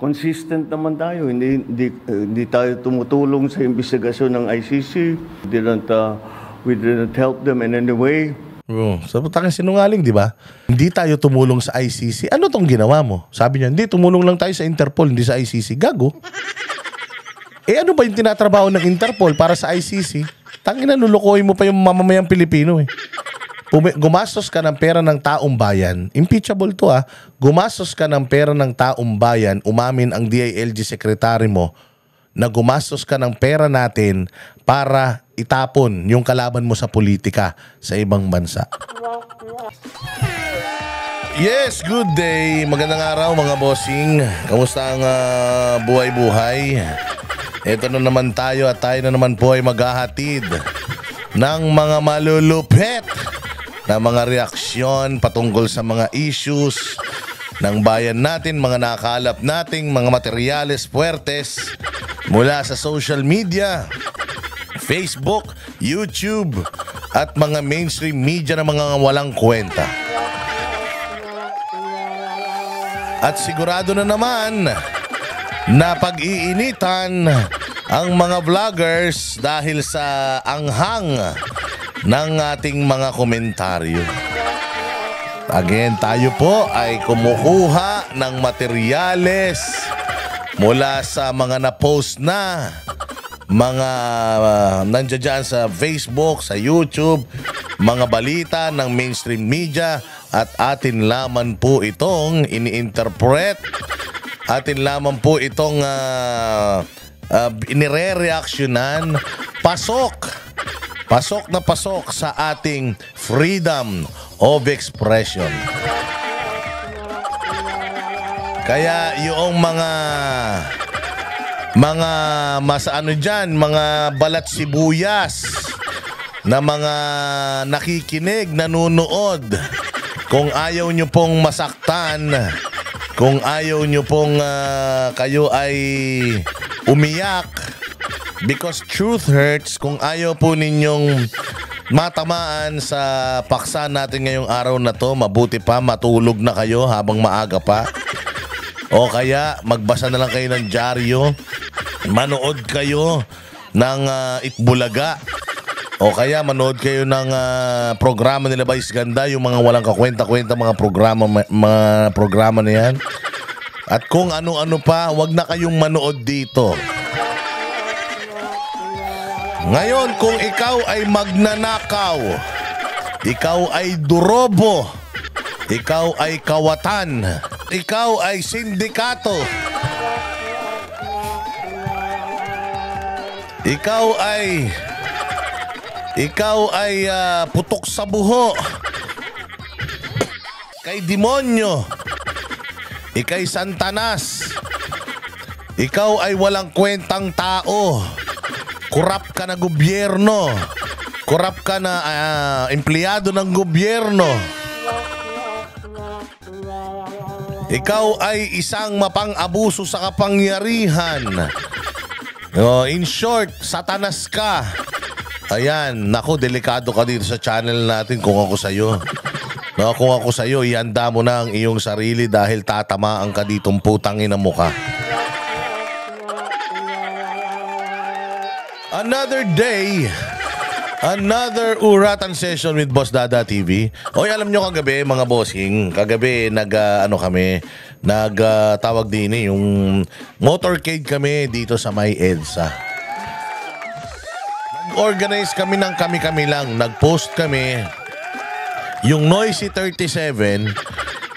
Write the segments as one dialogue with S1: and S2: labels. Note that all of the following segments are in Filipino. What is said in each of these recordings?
S1: consistent naman tayo. Hindi tayo tumutulong sa investigasyon ng ICC. We didn't help them in any way.
S2: So, tanging sinungaling, di ba? Hindi tayo tumulong sa ICC. Ano tong ginawa mo? Sabi niya, hindi, tumulong lang tayo sa Interpol, hindi sa ICC. Gago. Ano ba yung tinatrabaho ng Interpol para sa ICC? Tangina, lulukoy mo pa yung mamamayang Pilipino eh. Gumastos ka ng pera ng taong bayan. Impeachable to ah. Gumastos ka ng pera ng taong bayan, umamin ang DILG secretary mo na gumastos ka ng pera natin para itapon yung kalaban mo sa politika sa ibang bansa. Yes, good day. Magandang araw mga bossing. Kamusta ang buhay-buhay? Ito na naman tayo at tayo na naman po ay maghahatid ng mga malulupet na mga reaksyon patungkol sa mga issues ng bayan natin, mga nakalap nating mga materyales puwertes mula sa social media, Facebook, YouTube, at mga mainstream media na mga walang kwenta. At sigurado na naman na pag-iinitan ang mga vloggers dahil sa anghang ng ating mga komentaryo. Again, tayo po ay kumukuha ng materyales mula sa mga na-post na mga nandiyan dyan sa Facebook, sa YouTube, mga balita ng mainstream media at atin lamang po itong ini-interpret. Atin lamang po itong inire-reaksyonan. Pasok na pasok sa ating freedom of expression. Kaya yung mga mga balat sibuyas na mga nakikinig, nanonood, kung ayaw nyo pong masaktan, kung ayaw nyo pong kayo ay umiyak, because truth hurts, kung ayaw po ninyong matamaan sa paksa natin ngayong araw na to, mabuti pa matulog na kayo habang maaga pa. O kaya magbasa na lang kayo ng dyaryo, manood kayo ng Itbulaga, o kaya manood kayo ng programa nila Vice Ganda, yung mga walang kakwenta-kwenta mga programa na yan. At kung ano-ano pa, wag na kayong manood dito. Ngayon, kung ikaw ay magnanakaw, ikaw ay durobo, ikaw ay kawatan, ikaw ay sindikato, ikaw ay putok sa buho, kay demonyo, ikay santanas, ikaw ay walang kwentang tao, kurap ka na gobyerno, kurap ka na empleyado ng gobyerno, ikaw ay isang mapang-abuso sa kapangyarihan, in short, satanas ka. Ayan, naku, delikado ka dito sa channel natin kung ako sa'yo. No, kung ako sa'yo, ihanda mo na ang iyong sarili dahil tatamaan ka ditong putang ina mo ka. Another day, another uratan session with Boss Dada TV. Oy, alam nyo kagabi mga bossing, kagabi tawag din yung motorcade kami dito sa May EDSA. Nag-organize kami ng kami-kami lang. Nag-post kami. Yung Noisy 37,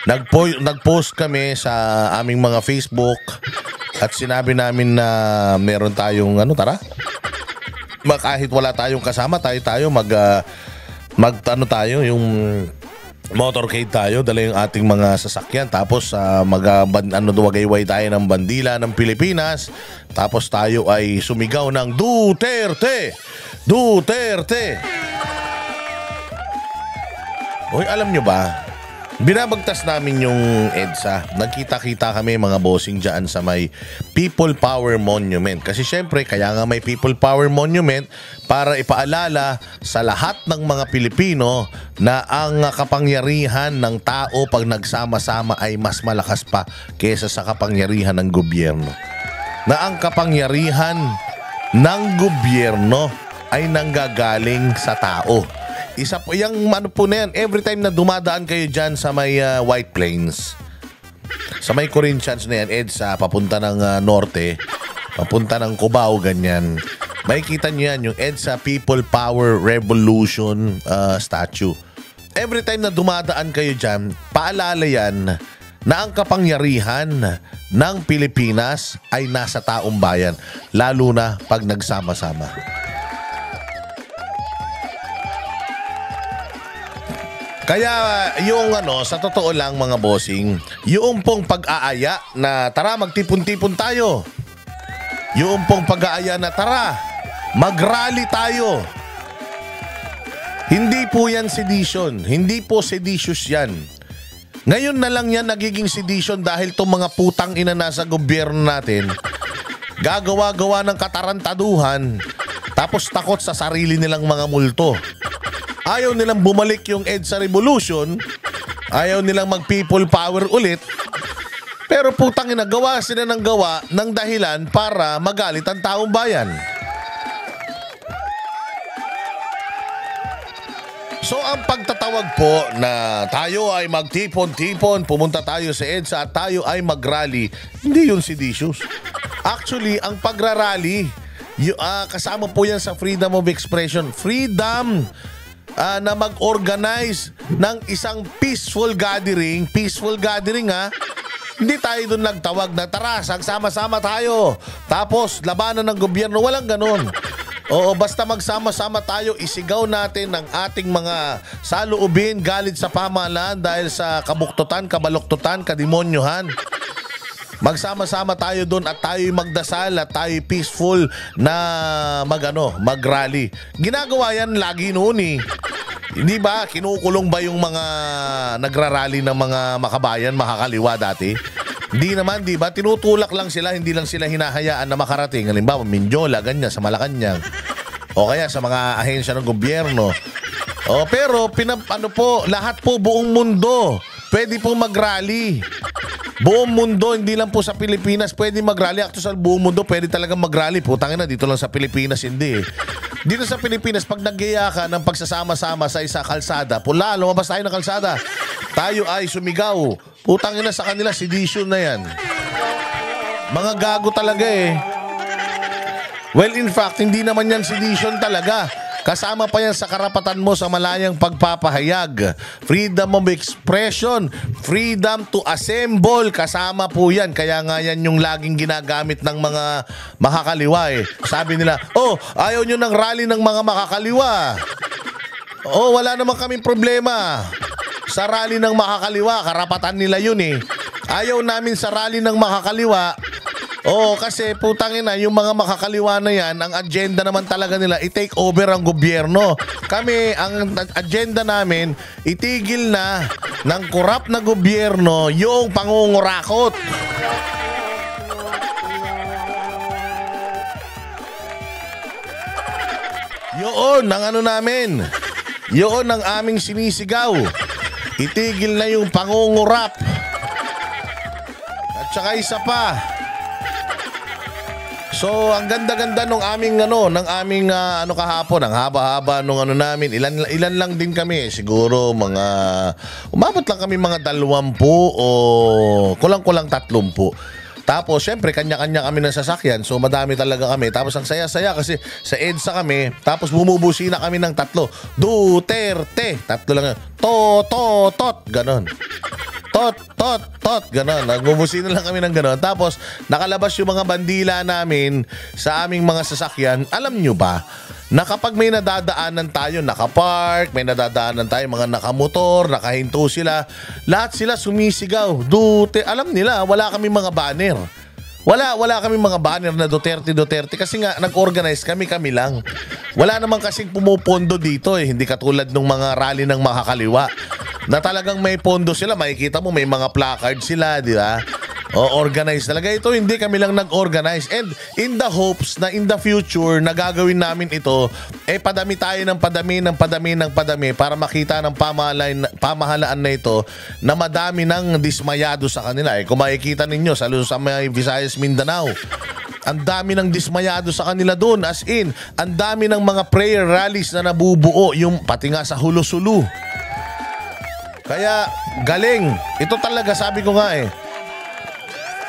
S2: nag-post kami sa aming mga Facebook at sinabi namin na meron tayong tara. Kahit wala tayong kasama, tayo tayo yung motorcade tayo, dala yung ating mga sasakyan, tapos wagayway tayo ng bandila ng Pilipinas, tapos tayo ay sumigaw ng Duterte! Duterte! Hoy, alam nyo ba, binabagtas namin yung EDSA. Nagkita-kita kami mga bossing dyan sa may People Power Monument. Kasi syempre, kaya nga may People Power Monument para ipaalala sa lahat ng mga Pilipino na ang kapangyarihan ng tao pag nagsama-sama ay mas malakas pa kaysa sa kapangyarihan ng gobyerno. Na ang kapangyarihan ng gobyerno ay nanggagaling sa tao. Isa po yung ano po na yan, every time na dumadaan kayo dyan sa may White Plains, sa may Corinthians na yan, EDSA, papunta ng norte, papunta ng Cubao, ganyan. Makikita nyo yan, yung EDSA People Power Revolution statue. Every time na dumadaan kayo dyan, paalala yan na ang kapangyarihan ng Pilipinas ay nasa taong bayan, lalo na pag nagsama-sama. Kaya yung sa totoo lang mga bossing, yung pong pag-aaya na tara magtipon-tipon tayo. Yung pong pag-aaya na tara, mag-rally tayo. Hindi po yan sedition. Hindi po seditious yan. Ngayon na lang yan nagiging sedition dahil itong mga putang ina nasa gobyerno natin gagawa-gawa ng katarantaduhan tapos takot sa sarili nilang mga multo. Ayaw nilang bumalik yung EDSA Revolution. Ayaw nilang mag-people power ulit. Pero putang ina, gawa sila ng gawa ng dahilan para magalit ang taong bayan. So ang pagtatawag po na tayo ay magtipon-tipon, pumunta tayo sa EDSA at tayo ay mag-rally, hindi yun seditious. Actually, ang pagrarally, kasama po yan sa freedom of expression. Freedom na mag-organize ng isang peaceful gathering. Peaceful gathering Hindi tayo doon nagtawag na tara, sama-sama tayo. Tapos labanan ng gobyerno. Walang ganun. Oo, basta magsama-sama tayo, isigaw natin ng ating mga saloobin galit sa pamahalaan dahil sa kabuktutan, kabaluktutan, kademonyohan. Magsama-sama tayo doon at tayo'y magdasal at tayo'y peaceful na mag-rally. Ginagawa yan lagi noon Hindi ba? Kinukulong ba yung mga nagrarally ng mga makabayan, makakaliwa dati? Hindi naman, di ba? Tinutulak lang sila, hindi lang sila hinahayaan na makarating. Halimbawa, Mindiola, ganyan, sa Malacanang. O kaya sa mga ahensya ng gobyerno. Pero, lahat po, buong mundo, pwede po mag-rally. Buong mundo, hindi lang po sa Pilipinas pwede mag-rally. Actually, sa buong mundo pwede talagang mag-rally. Putangin na, dito lang sa Pilipinas hindi Dito sa Pilipinas, pag nagyaya ka ng pagsasama-sama sa isa kalsada, pula, lumabas tayo ng kalsada, tayo ay sumigaw. Putangin na, sa kanila, sedition na yan. Mga gago talaga Well, in fact, hindi naman yan sedition talaga. Kasama pa yan sa karapatan mo sa malayang pagpapahayag. Freedom of expression, freedom to assemble, kasama po yan. Kaya nga yan yung laging ginagamit ng mga makakaliwa Sabi nila, ayaw nyo ng rally ng mga makakaliwa. Wala naman kaming problema sa rally ng makakaliwa. Karapatan nila yun Ayaw namin sa rally ng makakaliwa. Kasi putangin na, yung mga makakaliwa na yan, ang agenda naman talaga nila, i-take over ang gobyerno. Kami, ang agenda namin, itigil na ng korap na gobyerno yung pangungurakot. Yun ang namin. Yun ang aming sinisigaw. Itigil na yung pangungurap. At saka isa pa. So, ang ganda-ganda nung aming kahapon, ang haba-haba nung namin. Ilan lang din kami, siguro mga umabot lang kami mga 20 o kulang-kulang 30. Tapos, syempre, kanya-kanya kami ng sasakyan. So, madami talaga kami. Tapos, ang saya-saya kasi sa EDSA kami. Tapos, bumubusina kami ng 3. Duterte. 3 lang. Tot. Ganon. Tot. Ganon. Nagbubusina lang kami ng ganon. Tapos, nakalabas yung mga bandila namin sa aming mga sasakyan. Alam nyo ba, na kapag may nadadaanan tayo, nakapark, may nadadaanan tayo, mga nakamotor, nakahinto sila, lahat sila sumisigaw. Alam nila, wala kami mga banner. Wala kami mga banner na Duterte kasi nga nag-organize kami lang. Wala naman kasing pumupondo dito Hindi katulad ng mga rally ng makakaliwa. na talagang may pondo sila. Makikita mo may mga placard sila, di ba? O organize talaga. Ito hindi kami lang nag-organize. And in the hopes na in the future na gagawin namin ito, padami tayo ng padami para makita ng pamahalaan na ito na madami ng dismayado sa kanila. Kung makikita ninyo sa may Visayas, Mindanao, ang dami ng dismayado sa kanila doon. As in, ang dami ng mga prayer rallies na nabubuo, yung pati nga sa Hulo-Sulu. Kaya galing. Ito talaga, sabi ko nga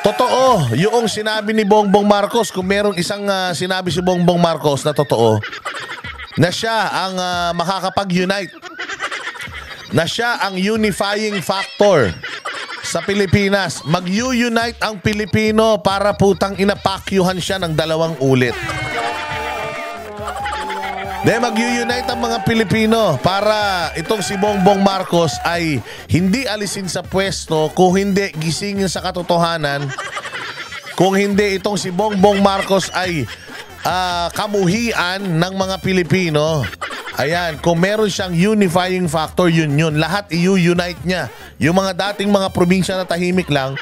S2: totoo, yung sinabi ni Bongbong Marcos, kung merong isang sinabi si Bongbong Marcos na totoo, na siya ang makakapag-unite, na siya ang unifying factor sa Pilipinas. Mag-unite ang Pilipino para putang inapakyuhan siya ng 2 ulit. Mag-unite ang mga Pilipino para itong si Bongbong Marcos ay hindi alisin sa pwesto, kung hindi gisingin sa katotohanan, kung hindi itong si Bongbong Marcos ay kamuhian ng mga Pilipino. Ayan, kung meron siyang unifying factor, yun. Lahat i-unite niya. Yung mga dating mga probinsya na tahimik lang,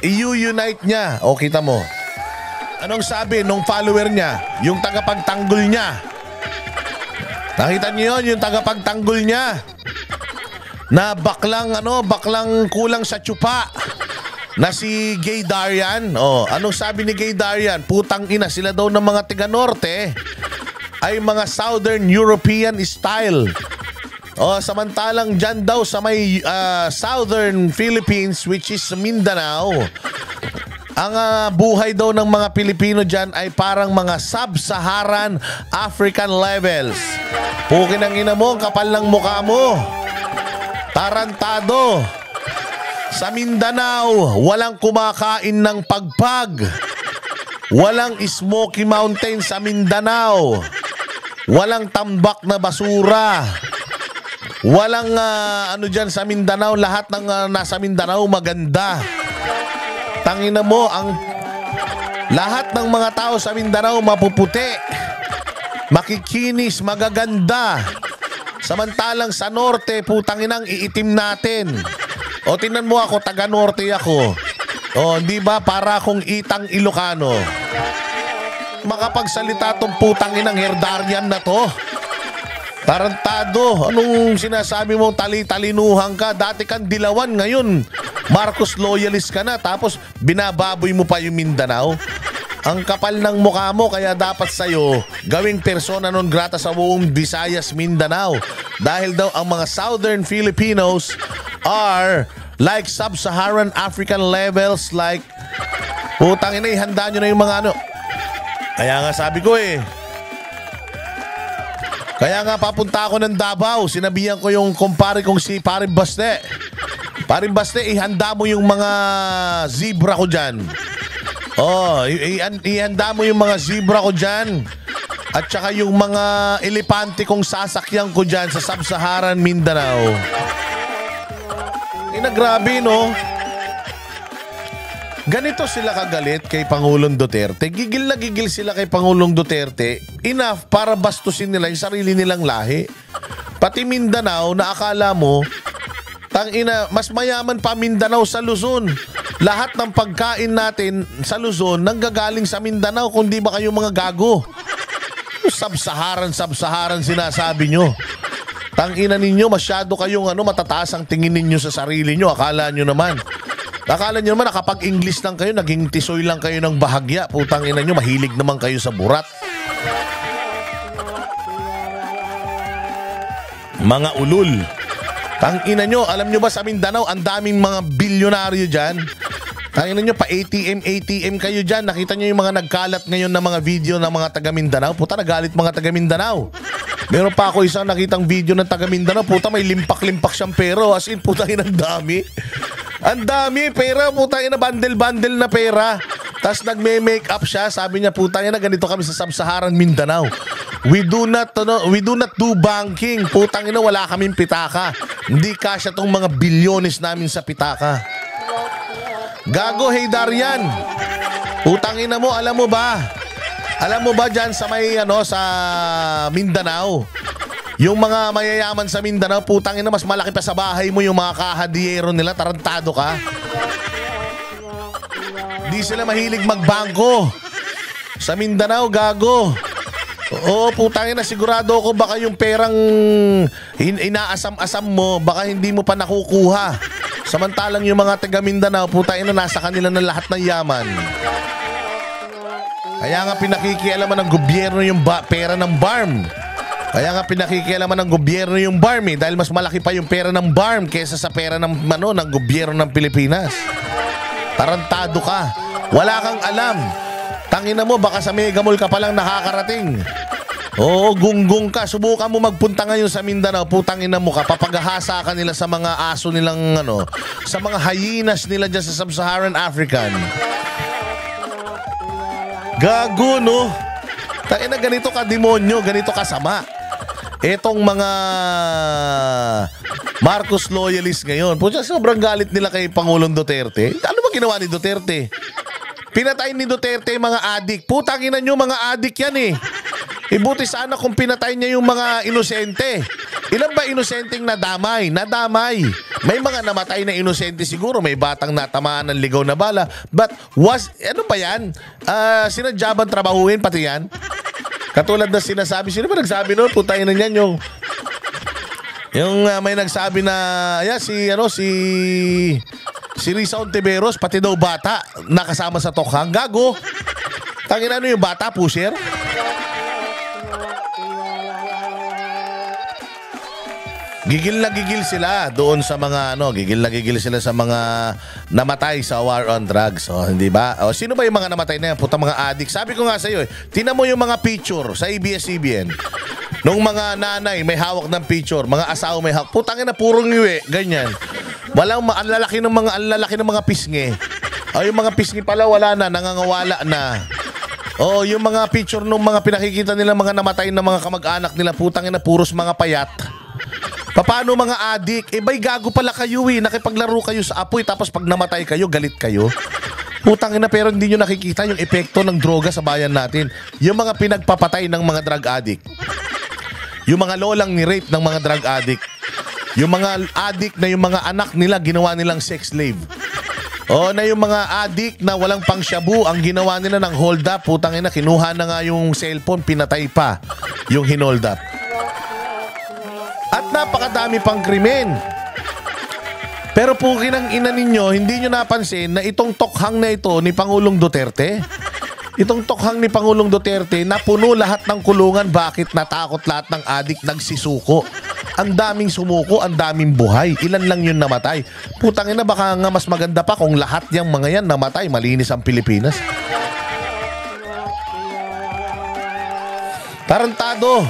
S2: i-unite niya. O, kita mo. Anong sabi nung follower niya? Yung tagapagtanggol niya. Nakita niyo yun, yung tagapagtanggol niya na baklang kulang sa tsupa na si Gay Darian. Anong sabi ni Gay Darian? Putang ina, sila daw ng mga tiga-norte ay mga Southern European style. Samantalang dyan daw sa may Southern Philippines, which is Mindanao, ang buhay daw ng mga Pilipino dyan ay parang mga sub-Saharan African levels. Pukin ang ina mo, kapal ng mukha mo. Tarantado. Sa Mindanao, walang kumakain ng pagpag. Walang Smoky Mountain sa Mindanao. Walang tambak na basura. Walang dyan sa Mindanao, lahat ng nasa Mindanao maganda. Tangina mo, lahat ng mga tao sa Mindanao mapuputi, makikinis, magaganda. Samantalang sa norte, putanginang iitim natin. Tingnan mo ako, taga-norte ako. Di ba para akong Itang Ilocano. Makapagsalita tong putanginang herdarian na to. Tarantado, anong sinasabi mo, tali-talinuhan ka? Dati kang dilawan, ngayon Marcos loyalist ka na, tapos binababoy mo pa yung Mindanao. Ang kapal ng mukha mo, kaya dapat sa'yo gawing persona non grata sa buong Visayas, Mindanao. Dahil daw ang mga Southern Filipinos are like sub-Saharan African levels, like putang ina, handa nyo na yung mga Kaya nga sabi ko kaya nga papunta ako ng Davao, sinabihan ko yung kumpare kong si Paring Baste. Paring Baste, ihanda mo yung mga zebra ko dyan. Ihanda mo yung mga zebra ko dyan. At saka yung mga elepante kong sasakyan ko dyan sa Sub-Saharan Mindanao. Grabe, no? Ganito sila kagalit kay Pangulong Duterte. Gigil na gigil sila kay Pangulong Duterte. Enough para bastusin nila yung sarili nilang lahi. Pati Mindanao na akala mo, tangina, mas mayaman pa Mindanao sa Luzon. Lahat ng pagkain natin sa Luzon nanggagaling sa Mindanao, kundi ba kayo mga gago? Sub-Saharan sinasabi nyo. Tangina ninyo, masyado kayong matataas ang tingin ninyo sa sarili nyo. Akala nyo naman nakapag-English lang kayo, naging tisoy lang kayo ng bahagya. Putang ina nyo, mahilig naman kayo sa burat. Mga ulul. Tangina nyo, alam nyo ba sa Mindanao, ang daming mga bilyonaryo dyan? Tangina nyo, pa ATM kayo dyan. Nakita nyo yung mga nagkalat ngayon na mga video ng mga taga Mindanao? Puta, nagalit mga taga Mindanao. Meron pa ako isang nakitang video ng taga Mindanao. Puta, may limpak-limpak siyang pero. As in, puta, ang dami. Ang dami pera, puta, bundle-bundle na pera. Tapos nagme-make up siya. Sabi niya, puta, ganito kami sa Sub-Saharan Mindanao. We do not do banking. Putang ina, wala kaming pitaka. Hindi kasya tong mga bilyones namin sa pitaka. Gago, hey Darian. Putang ina mo, alam mo ba dyan sa may sa Mindanao, Yung mga mayayaman sa Mindanao, putang ina, mas malaki pa sa bahay mo yung mga kahadiyero nila. Tarantado ka. Di sila mahilig magbangko. Sa Mindanao, gago. Oo, putang ina, sigurado ako baka yung perang inaasam-asam mo, baka hindi mo pa nakukuha. Samantalang yung mga taga Mindanao, putang ina, nasa kanila na lahat ng yaman. Kaya nga pinakikialaman ng gobyerno yung pera ng BARM. Kaya nga pinakikialaman ng gobyerno yung BARM dahil mas malaki pa yung pera ng BARM kaysa sa pera ng gobyerno ng Pilipinas. Tarantado ka. Wala kang alam. Tangina mo, baka sa Mega Mall ka palang nakakarating. Oo, gunggong ka. Subukan mo magpunta ngayon sa Mindanao, putang ina mo ka. Papagahasa ka nila sa mga aso nilang sa mga hyenas nila dyan sa Sub-Saharan African. Gago, no? Tangina, ganito ka demonyo, ganito ka sama. Etong mga Marcos loyalists ngayon, pucha, sobrang galit nila kay Pangulong Duterte. Ano ba ginawa ni Duterte? Pinatay ni Duterte mga adik. Putang ina nyo, mga adik yan eh. Ibuti sana kung pinatay niya yung mga inosente. Ilan ba inosenteng nadamay? Nadamay. May mga namatay na inosente siguro. May batang natamaan ng ligaw na bala. But ano ba yan? Sinadya bang trabahuin pati yan? Katulad na sinasabi. Sino ba nagsabi nun? Putay na niyan yung may nagsabi na si Risa Ontiveros, pati daw bata nakasama sa tokhang. Gago. Tangin ano yung bata, pusher? Gigil na gigil sila doon sa mga gigil na gigil sila sa mga namatay sa war on drugs. O, hindi ba? O, sino ba yung mga namatay na yan? Puta mga adik. Sabi ko nga sa iyo, tinan mo yung mga picture sa ABS-CBN. Nung mga nanay may hawak ng picture, mga asawa may hawak. Putangin na purong iwi, ganyan. Walang ang lalaki ng mga pisngi. O, yung mga pisngi pala wala na, nangangawala na. O, yung mga picture nung mga pinakikita nila mga namatay na mga kamag-anak nila, putangin na puros mga payat. Paano mga adik? Bay gago pala kayo eh. Nakipaglaro kayo sa apoy tapos pag namatay kayo, galit kayo. Putang ina, pero hindi nyo nakikita yung epekto ng droga sa bayan natin. Yung mga pinagpapatay ng mga drug addict. Yung mga lolang ni-rape ng mga drug addict. Yung mga addict na yung mga anak nila ginawa nilang sex slave. O na yung mga addict na walang pang shabu, ang ginawa nila ng hold up. Putang ina, kinuha na nga yung cellphone, pinatay pa yung hinold up. At napakadami pang krimen. Pero po kinang ina ninyo, hindi nyo napansin na itong tokhang na ito ni Pangulong Duterte, itong tokhang ni Pangulong Duterte, napuno lahat ng kulungan. Bakit? Natakot lahat ng adik, nagsisuko. Ang daming sumuko, ang daming buhay. Ilan lang yun namatay. Putang ina, baka nga mas maganda pa kung lahat yung mga yan namatay. Malinis ang Pilipinas. Tarantado.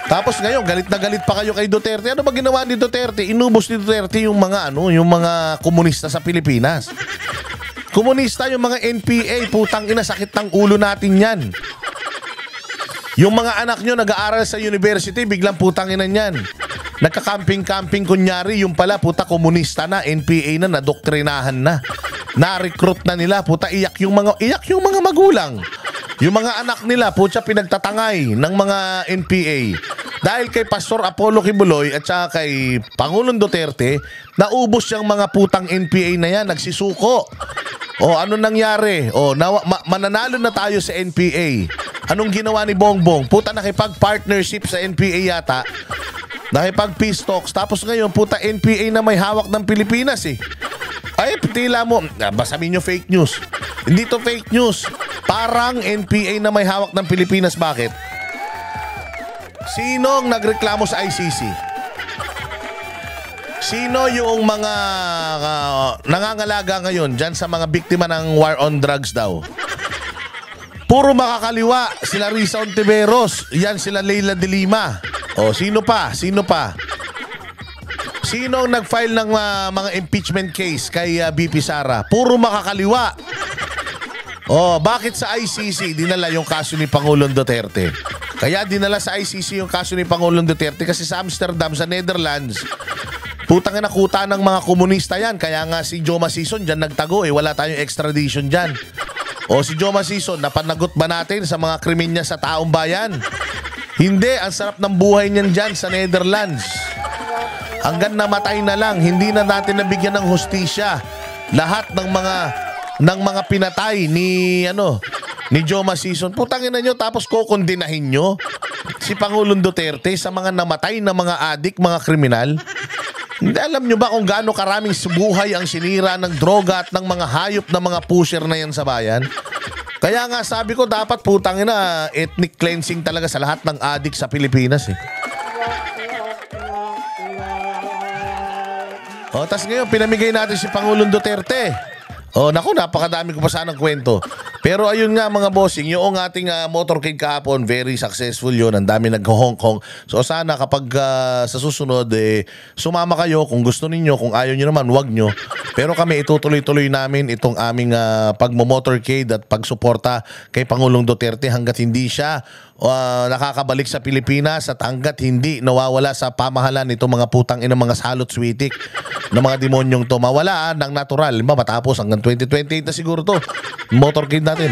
S2: Tapos ngayon, galit na galit pa kayo kay Duterte. Ano ba ginawa ni Duterte? Inubos ni Duterte yung mga yung mga komunista sa Pilipinas. Komunista, yung mga NPA, putang ina, sakit ng ulo natin yan. Yung mga anak nyo nag-aaral sa university, biglang putang ina yan. Nagka-camping-camping kunyari, yung pala, puta, komunista na, NPA na, nadoktrinahan na. Na-recruit na nila, puta, iyak yung mga magulang. Yung mga anak nila, putya, pinagtatangay ng mga NPA. Dahil kay Pastor Apollo Kibuloy at saka kay Pangulong Duterte, naubos yung mga putang NPA na yan, nagsisuko. O, ano nangyari? O, mananalo na tayo sa NPA. Anong ginawa ni Bongbong? Puta, nakipag-partnership sa NPA yata. Nakipag-peace talks. Tapos ngayon, puta, NPA na may hawak ng Pilipinas eh. Ay, tila mo, basamin nyo fake news. Hindi to fake news. Parang NPA na may hawak ng Pilipinas. Bakit? Sinong nagreklamo sa ICC? Sino yung mga nangangalaga ngayon dyan sa mga biktima ng war on drugs daw? Puro makakaliwa. Sila Risa Ontiveros. Yan sila Leila de Lima. O, sino pa? Sino pa? Sino ang nag-file ng mga impeachment case kay BP Sara? Puro makakaliwa. Oh, bakit sa ICC dinala yung kaso ni Pangulong Duterte? Kaya dinala sa ICC yung kaso ni Pangulong Duterte kasi sa Amsterdam, sa Netherlands, putang ina, kuta ng mga komunista yan. Kaya nga si Joma Sison dyan nagtago eh. Wala tayong extradition dyan. O si Joma Sison, napanagot ba natin sa mga krimen niya sa taong bayan? Hindi, ang sarap ng buhay niyan dyan sa Netherlands. Hanggang namatay na lang, hindi na natin nabigyan ng hustisya lahat ng mga pinatay ni Joma Sison. Putangin na nyo, tapos kokondinahin nyo si Pangulong Duterte sa mga namatay na mga adik, mga kriminal. Hindi, alam nyo ba kung gaano karaming buhay ang sinira ng droga at ng mga hayop na mga pusher na yan sa bayan? Kaya nga sabi ko, dapat putangin na ethnic cleansing talaga sa lahat ng adik sa Pilipinas eh. Tas ngayon, pinamigay natin si Pangulong Duterte. Naku, napakadami ko pa sanang kwento. Pero ayun nga mga bossing, yung ating motorcade kahapon, very successful yun. Ang dami nag-Hong Kong. So sana kapag sa susunod, sumama kayo kung gusto ninyo. Kung ayaw nyo naman, wag nyo. Pero kami, itutuloy-tuloy namin itong aming pagmo-motorcade at pagsuporta kay Pangulong Duterte hanggat hindi siya nakakabalik sa Pilipinas at hanggat hindi nawawala sa pamahalan itong mga putang ina mga salot switik ng mga demonyong to. Mawala ng natural. Matapos hanggang 2028 na siguro to. Motorcade natin.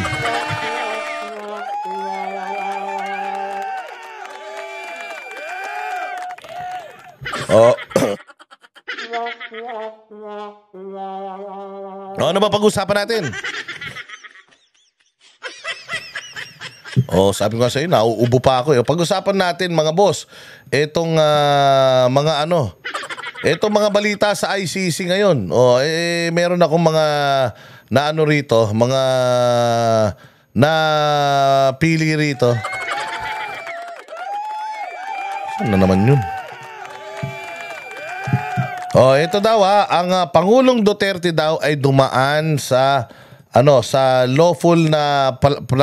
S2: Ano ba pag-usapan natin? Sabi ko sa iyo, nauubo pa ako. Pag-usapan natin mga boss, itong itong mga balita sa ICC ngayon. Meron akong mga rito, mga pili rito. Saan na naman yun? Ito daw ang Pangulong Duterte daw ay dumaan sa sa lawful na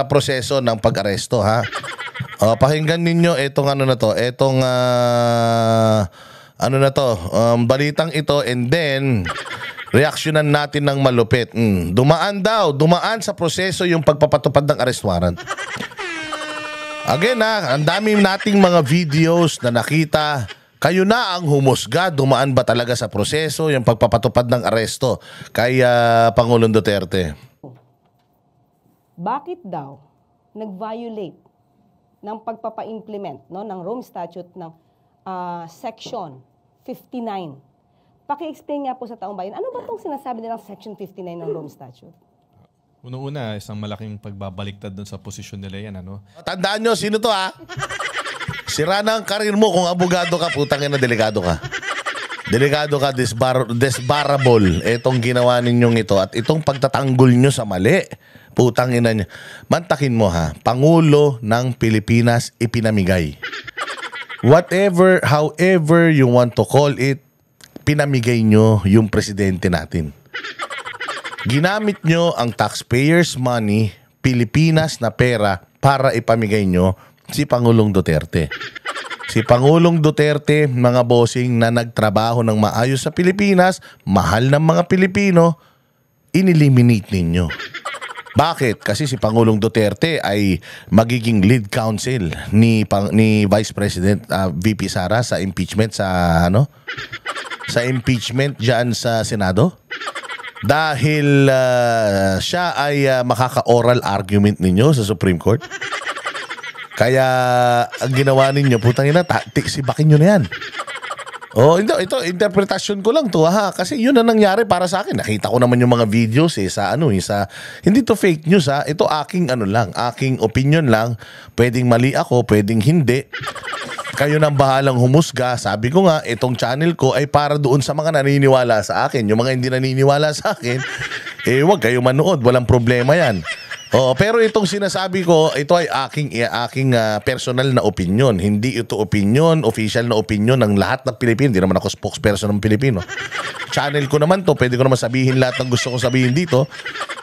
S2: proseso ng pag-aresto ha. Pakinggan ninyo itong itong balitang ito and then reaksyonan natin ng malupit. Dumaan sa proseso yung pagpapatupad ng arrest warrant. Again ang dami nating mga videos na nakita. Kayo na ang humusga, dumaan ba talaga sa proseso yung pagpapatupad ng aresto kay Pangulong Duterte?
S3: Bakit daw nag-violate ng pagpapa-implement ng Rome Statute ng Section 59? Paki-explain nga po sa taong bayan, ano ba itong sinasabi nilang Section 59 ng Rome Statute?
S4: Una-una, isang malaking pagbabaliktad dun sa posisyon nila yan,
S2: Tandaan nyo, sino to Sira na ang karir mo kung abogado ka, putangin na delikado ka. Delikado ka, disbarable. Itong ginawa ninyong ito at itong pagtatanggol nyo sa mali. Putangin na nyo. Mantakin mo Pangulo ng Pilipinas ipinamigay. However you want to call it, pinamigay nyo yung presidente natin. Ginamit nyo ang taxpayers' money, Pilipinas na pera para ipamigay nyo si Pangulong Duterte. Si Pangulong Duterte, mga bossing na nagtrabaho ng maayos sa Pilipinas, mahal ng mga Pilipino, ineliminate ninyo. Bakit? Kasi si Pangulong Duterte ay magiging lead counsel ni Vice President VP Sara sa impeachment sa impeachment diyan sa Senado. Dahil siya ay makaka-oral argument ninyo sa Supreme Court. Kaya ang ginawa ninyo, putang ina, sibakin nyo na yan. Ito, interpretasyon ko lang to kasi yun na nangyari para sa akin. Nakita ko naman yung mga videos hindi to fake news Ito aking aking opinion lang. Pwedeng mali ako, pwedeng hindi. Kayo nang bahalang humusga. Sabi ko nga, itong channel ko ay para doon sa mga naniniwala sa akin. Yung mga hindi naniniwala sa akin, wag kayo manood, walang problema yan. Pero itong sinasabi ko, ito ay aking personal na opinion. Hindi ito opinion, official na opinion ng lahat ng Pilipino. Hindi naman ako spokesperson ng Pilipino. Channel ko naman to, pwede ko naman sabihin lahat ng gusto kong sabihin dito.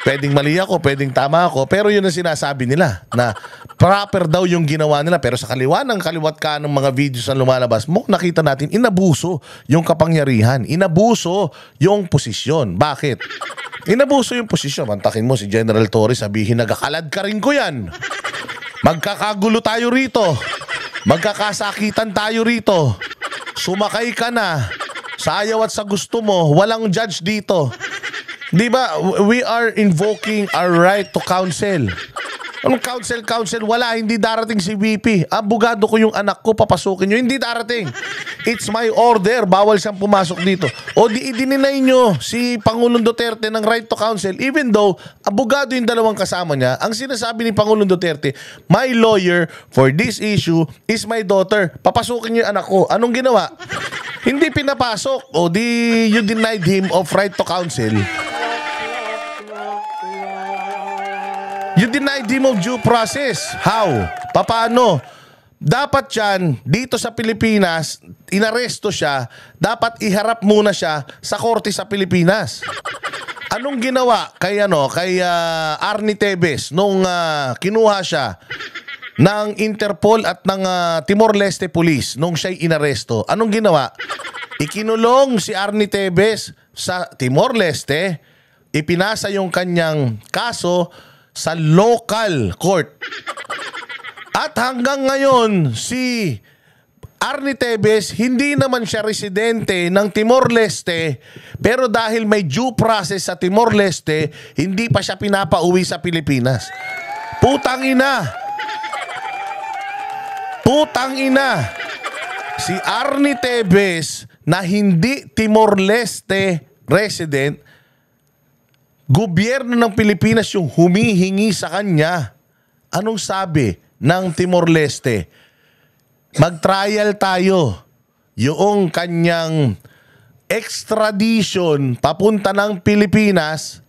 S2: Pwedeng mali ako, pwedeng tama ako. Pero yun ang sinasabi nila, na proper daw yung ginawa nila. Pero sa kaliwat ka ng mga videos na lumalabas, nakita natin, inabuso yung kapangyarihan. Inabuso yung posisyon. Bakit? Inabuso yung posisyon. Mantakin mo si General Torres, sabihin, nagakalad ka rin ko yan. Magkakagulo tayo rito. Magkakasakitan tayo rito. Sumakay ka na. Sa ayaw at sa gusto mo, walang judge dito. Di ba? We are invoking our right to counsel. Anong counsel? Wala, hindi darating si VP. Abogado ko yung anak ko, papasukin nyo. Hindi darating. It's my order. Bawal siyang pumasok dito. O di idininay nyo si Pangulong Duterte ng right to counsel even though abogado yung dalawang kasama niya. Ang sinasabi ni Pangulong Duterte, my lawyer for this issue is my daughter. Papasukin nyo yung anak ko. Anong ginawa? Hindi pinapasok. O di you denied him of right to counsel. You denied him of due process. How? Paano? Dapat yan, dito sa Pilipinas, inaresto siya, dapat iharap muna siya sa korte sa Pilipinas. Anong ginawa kay Arnie Tevez nung kinuha siya ng Interpol at ng Timor-Leste Police nung siya'y inaresto? Anong ginawa? Ikinulong si Arnie Tevez sa Timor-Leste, ipinasa yung kanyang kaso sa local court. At hanggang ngayon, si Arnie Tevez, hindi naman siya residente ng Timor-Leste, pero dahil may due process sa Timor-Leste, hindi pa siya pinapauwi sa Pilipinas. Putang ina! Putang ina! Si Arnie Tevez na hindi Timor-Leste resident, gobyerno ng Pilipinas yung humihingi sa kanya. Anong sabi ng Timor-Leste? Mag-trial tayo. Yung kanyang extradition papunta ng Pilipinas,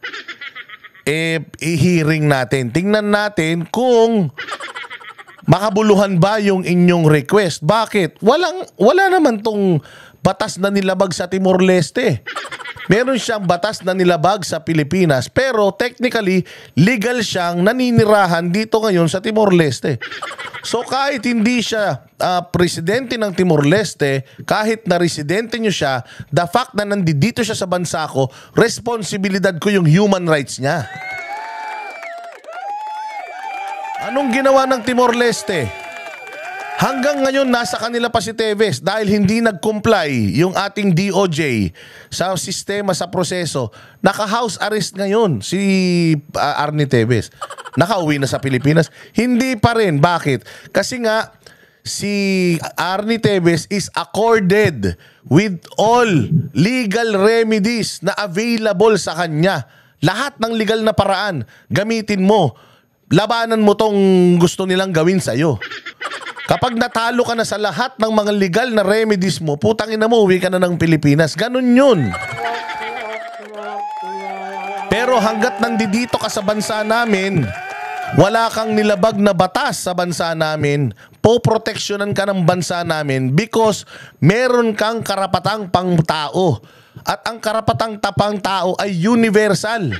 S2: i-hearing natin. Tingnan natin kung makabuluhan ba yung inyong request. Bakit? Wala naman tong batas na nilabag sa Timor-Leste. Meron siyang batas na nilabag sa Pilipinas, pero technically, legal siyang naninirahan dito ngayon sa Timor-Leste. So kahit hindi siya presidente ng Timor-Leste, kahit na residente nyo siya, the fact na nandito siya sa bansa ko, responsibilidad ko yung human rights niya. Anong ginawa ng Timor-Leste? Hanggang ngayon, nasa kanila pa si Tevez dahil hindi nag-comply yung ating DOJ sa sistema, sa proseso. Naka-house arrest ngayon si Arnie Tevez. Nakauwi na sa Pilipinas. Hindi pa rin. Bakit? Kasi nga, si Arnie Tevez is accorded with all legal remedies na available sa kanya. Lahat ng legal na paraan, gamitin mo. Labanan mo tong gusto nilang gawin sa'yo. Kapag natalo ka na sa lahat ng mga legal na remedies mo, putang ina mo, uwi ka na ng Pilipinas. Ganun yun. Pero hanggat nandito ka sa bansa namin, wala kang nilabag na batas sa bansa namin, poproteksyonan ka ng bansa namin because meron kang karapatang pangtao. At ang karapatang pangtao ay universal.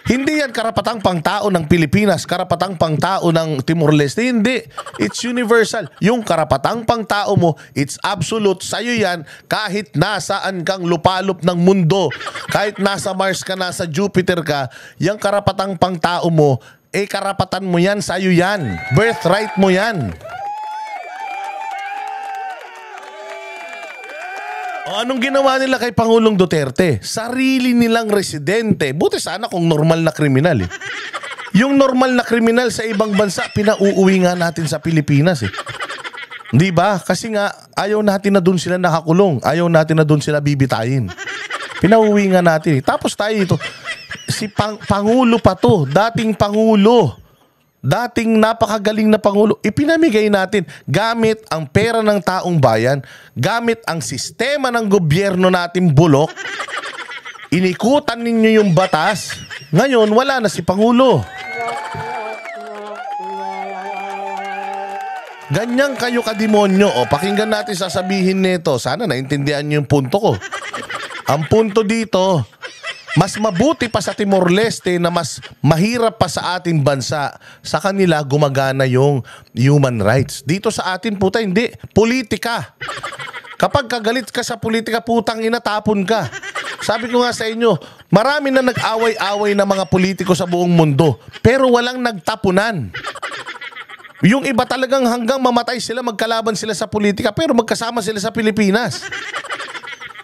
S2: Hindi yan karapatang pangtao ng Pilipinas, karapatang pangtao ng Timor-Leste. Hindi. It's universal. Yung karapatang pangtao mo, it's absolute. Sa'yo yan kahit nasaan kang lupalop ng mundo. Kahit nasa Mars ka, nasa Jupiter ka, yung karapatang pangtao mo, karapatan mo yan, sa'yo yan. Birthright mo yan. O anong ginawa nila kay Pangulong Duterte? Sarili nilang residente. Buti sana kung normal na kriminal eh. Yung normal na kriminal sa ibang bansa, pinauuwi nga natin sa Pilipinas eh. Di ba? Kasi nga, ayaw natin na doon sila nakakulong. Ayaw natin na doon sila bibitayin. Pinauuwi nga natin eh. Tapos tayo ito, si Pangulo pa to, dating Pangulo. Dating napakagaling na Pangulo, ipinamigay natin gamit ang pera ng taong bayan, gamit ang sistema ng gobyerno natin bulok. Inikutan ninyo yung batas. Ngayon, wala na si Pangulo. Ganyan kayo kademonyo. O, pakinggan natin sasabihin nito. Sana naintindihan nyo yung punto ko. Ang punto dito, mas mabuti pa sa Timor-Leste na mas mahirap pa sa ating bansa. Sa kanila gumagana yung human rights. Dito sa atin, puta, hindi. Politika. Kapag kagalit ka sa politika, putang ina, tapon ka. Sabi ko nga sa inyo, marami na nag-away-away na mga politiko sa buong mundo. Pero walang nagtapunan. Yung iba talagang hanggang mamatay sila, magkalaban sila sa politika, pero magkasama sila sa Pilipinas.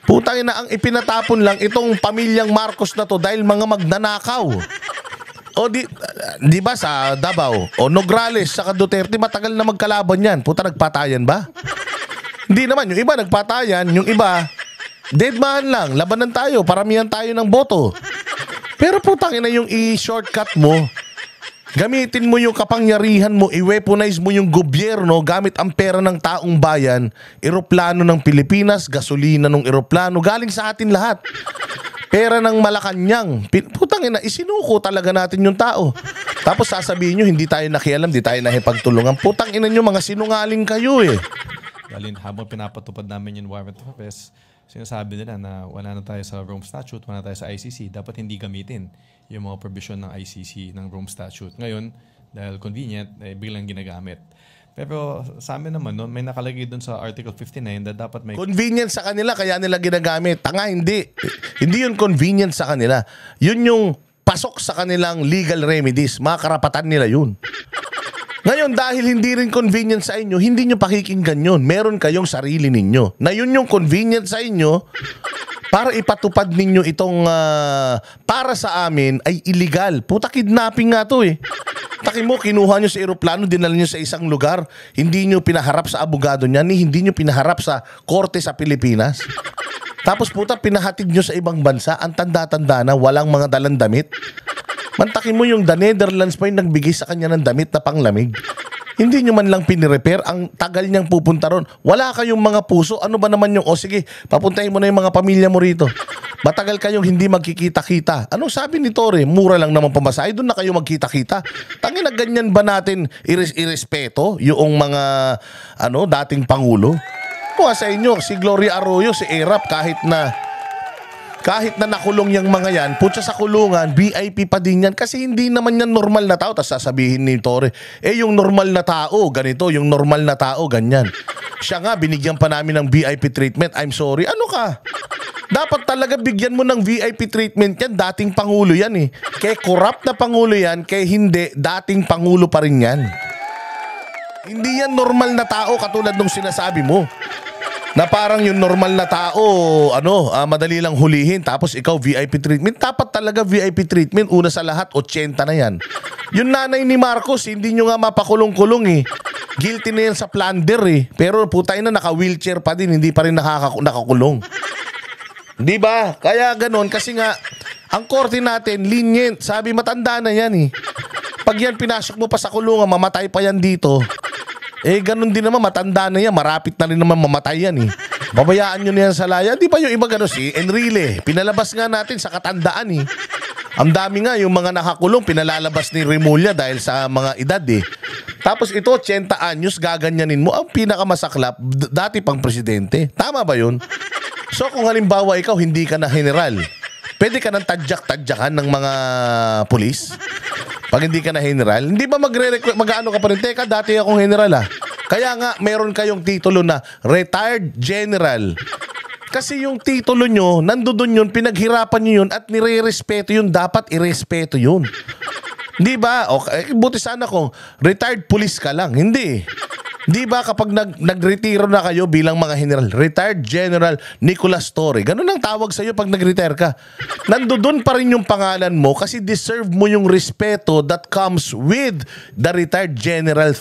S2: Putang ina, ang ipinatapon lang itong pamilyang Marcos na to dahil mga magnanakaw. O di ba sa Davao, o Nograles, saka Duterte, matagal na magkalaban yan. Puta, nagpatayan ba? Hindi naman. Yung iba nagpatayan, yung iba, deadman lang. Labanan tayo, paramihan tayo ng boto. Pero putang ina yung i-shortcut mo, gamitin mo yung kapangyarihan mo, i-weaponize mo yung gobyerno gamit ang pera ng taong bayan, eroplano ng Pilipinas, gasolina ng eroplano, galing sa atin lahat. Pera ng Malacanang. Putang ina, isinuko talaga natin yung tao. Tapos sasabihin nyo, hindi tayo nakialam, hindi tayo nakipagtulungan. Putang ina nyo, mga sinungaling kayo eh.
S4: Dahil habang pinapatupad namin yung warrant of arrest, sinasabi nila na wala na tayo sa Rome Statute, wala na tayo sa ICC. Dapat hindi gamitin yung mga provision ng ICC ng Rome Statute. Ngayon, dahil convenient, biglang ginagamit. Pero sa amin naman, no, may nakalagay doon sa Article 59 na dapat may...
S2: Convenient sa kanila, kaya nila ginagamit. Tanga, hindi. Hindi yun convenient sa kanila. Yun yung pasok sa kanilang legal remedies. Mga karapatan nila yun. Ngayon, dahil hindi rin convenient sa inyo, hindi nyo pakikinggan yun. Meron kayong sarili ninyo. Na yun yung convenient sa inyo para ipatupad ninyo itong para sa amin ay illegal. Puta, kidnapping nga to eh. Taki mo, kinuha nyo sa eroplano, dinala nyo sa isang lugar, hindi nyo pinaharap sa abogado niya, hindi nyo pinaharap sa korte sa Pilipinas. Tapos puta, pinahatid nyo sa ibang bansa, ang tanda-tanda na, walang mga dalang damit. Mantakin mo yung The Netherlands pa yung nagbigay sa kanya ng damit na panglamig. Hindi nyo man lang pinirepair, ang tagal niyang pupunta ron. Wala kayong mga puso, ano ba naman yung, o sige, papuntahin mo na yung mga pamilya mo rito. Matagal kayong hindi magkikita-kita. Anong sabi ni Torre? Mura lang naman pamasahe, doon na kayo magkita-kita. Tangina, ganyan ba natin irespeto yung mga dating pangulo? Kuha sa inyo, si Gloria Arroyo, si Erap, kahit na nakulong yung mga yan, putya sa kulungan, VIP pa din yan. Kasi hindi naman yan normal na tao. Tapos sasabihin ni Torre, yung normal na tao, ganito, yung normal na tao, ganyan. Siya nga, binigyan pa namin ng VIP treatment. I'm sorry, ano ka? Dapat talaga bigyan mo ng VIP treatment yan. Dating pangulo yan eh. Kaya corrupt na pangulo yan, kaya hindi, dating pangulo pa rin yan. Hindi yan normal na tao katulad nung sinasabi mo. Na parang yung normal na tao, madali lang hulihin, tapos ikaw VIP treatment. Dapat talaga VIP treatment, una sa lahat, 80 na yan. Yung nanay ni Marcos, hindi nyo nga mapakulong-kulong eh. Guilty na yan sa plunder eh. Pero putay na, naka-wheelchair pa din, hindi pa rin nakakulong. Di ba? Kaya ganon, kasi nga, ang korte natin, lenient. Sabi, matanda na yan eh. Pag yan pinasok mo pa sa kulungan, mamatay pa yan dito. Ganun din naman, matanda na yan. Marapit na rin naman mamatay yan eh. Babayaan nyo na yan sa laya. Di ba yung iba gano'n si Enrile? Pinalabas nga natin sa katandaan eh. Ang dami nga yung mga nakakulong, pinalalabas ni Remulla dahil sa mga edad eh. Tapos ito, 80 anyos, gaganyanin mo. Ang pinakamasaklap, dati pang presidente. Tama ba yun? So kung halimbawa ikaw, hindi ka na general, pwede ka nang tadyak-tadyakan ng mga pulis? Pag hindi ka na general, hindi ba mag-ano ka pa rin? Teka, dati akong general ah. Kaya nga, meron kayong titulo na retired general. Kasi yung titulo nyo, nandoon yun, pinaghirapan nyo yun, at nire-respeto yun, dapat irespeto yun. Di ba? Okay, buti sana kung retired police ka lang. Hindi. Di ba kapag nag-retiro na kayo bilang mga general, retired General Nicolas Torre, ganun ang tawag sa'yo pag nag-retire ka. Nandoon pa rin yung pangalan mo kasi deserve mo yung respeto that comes with the retired general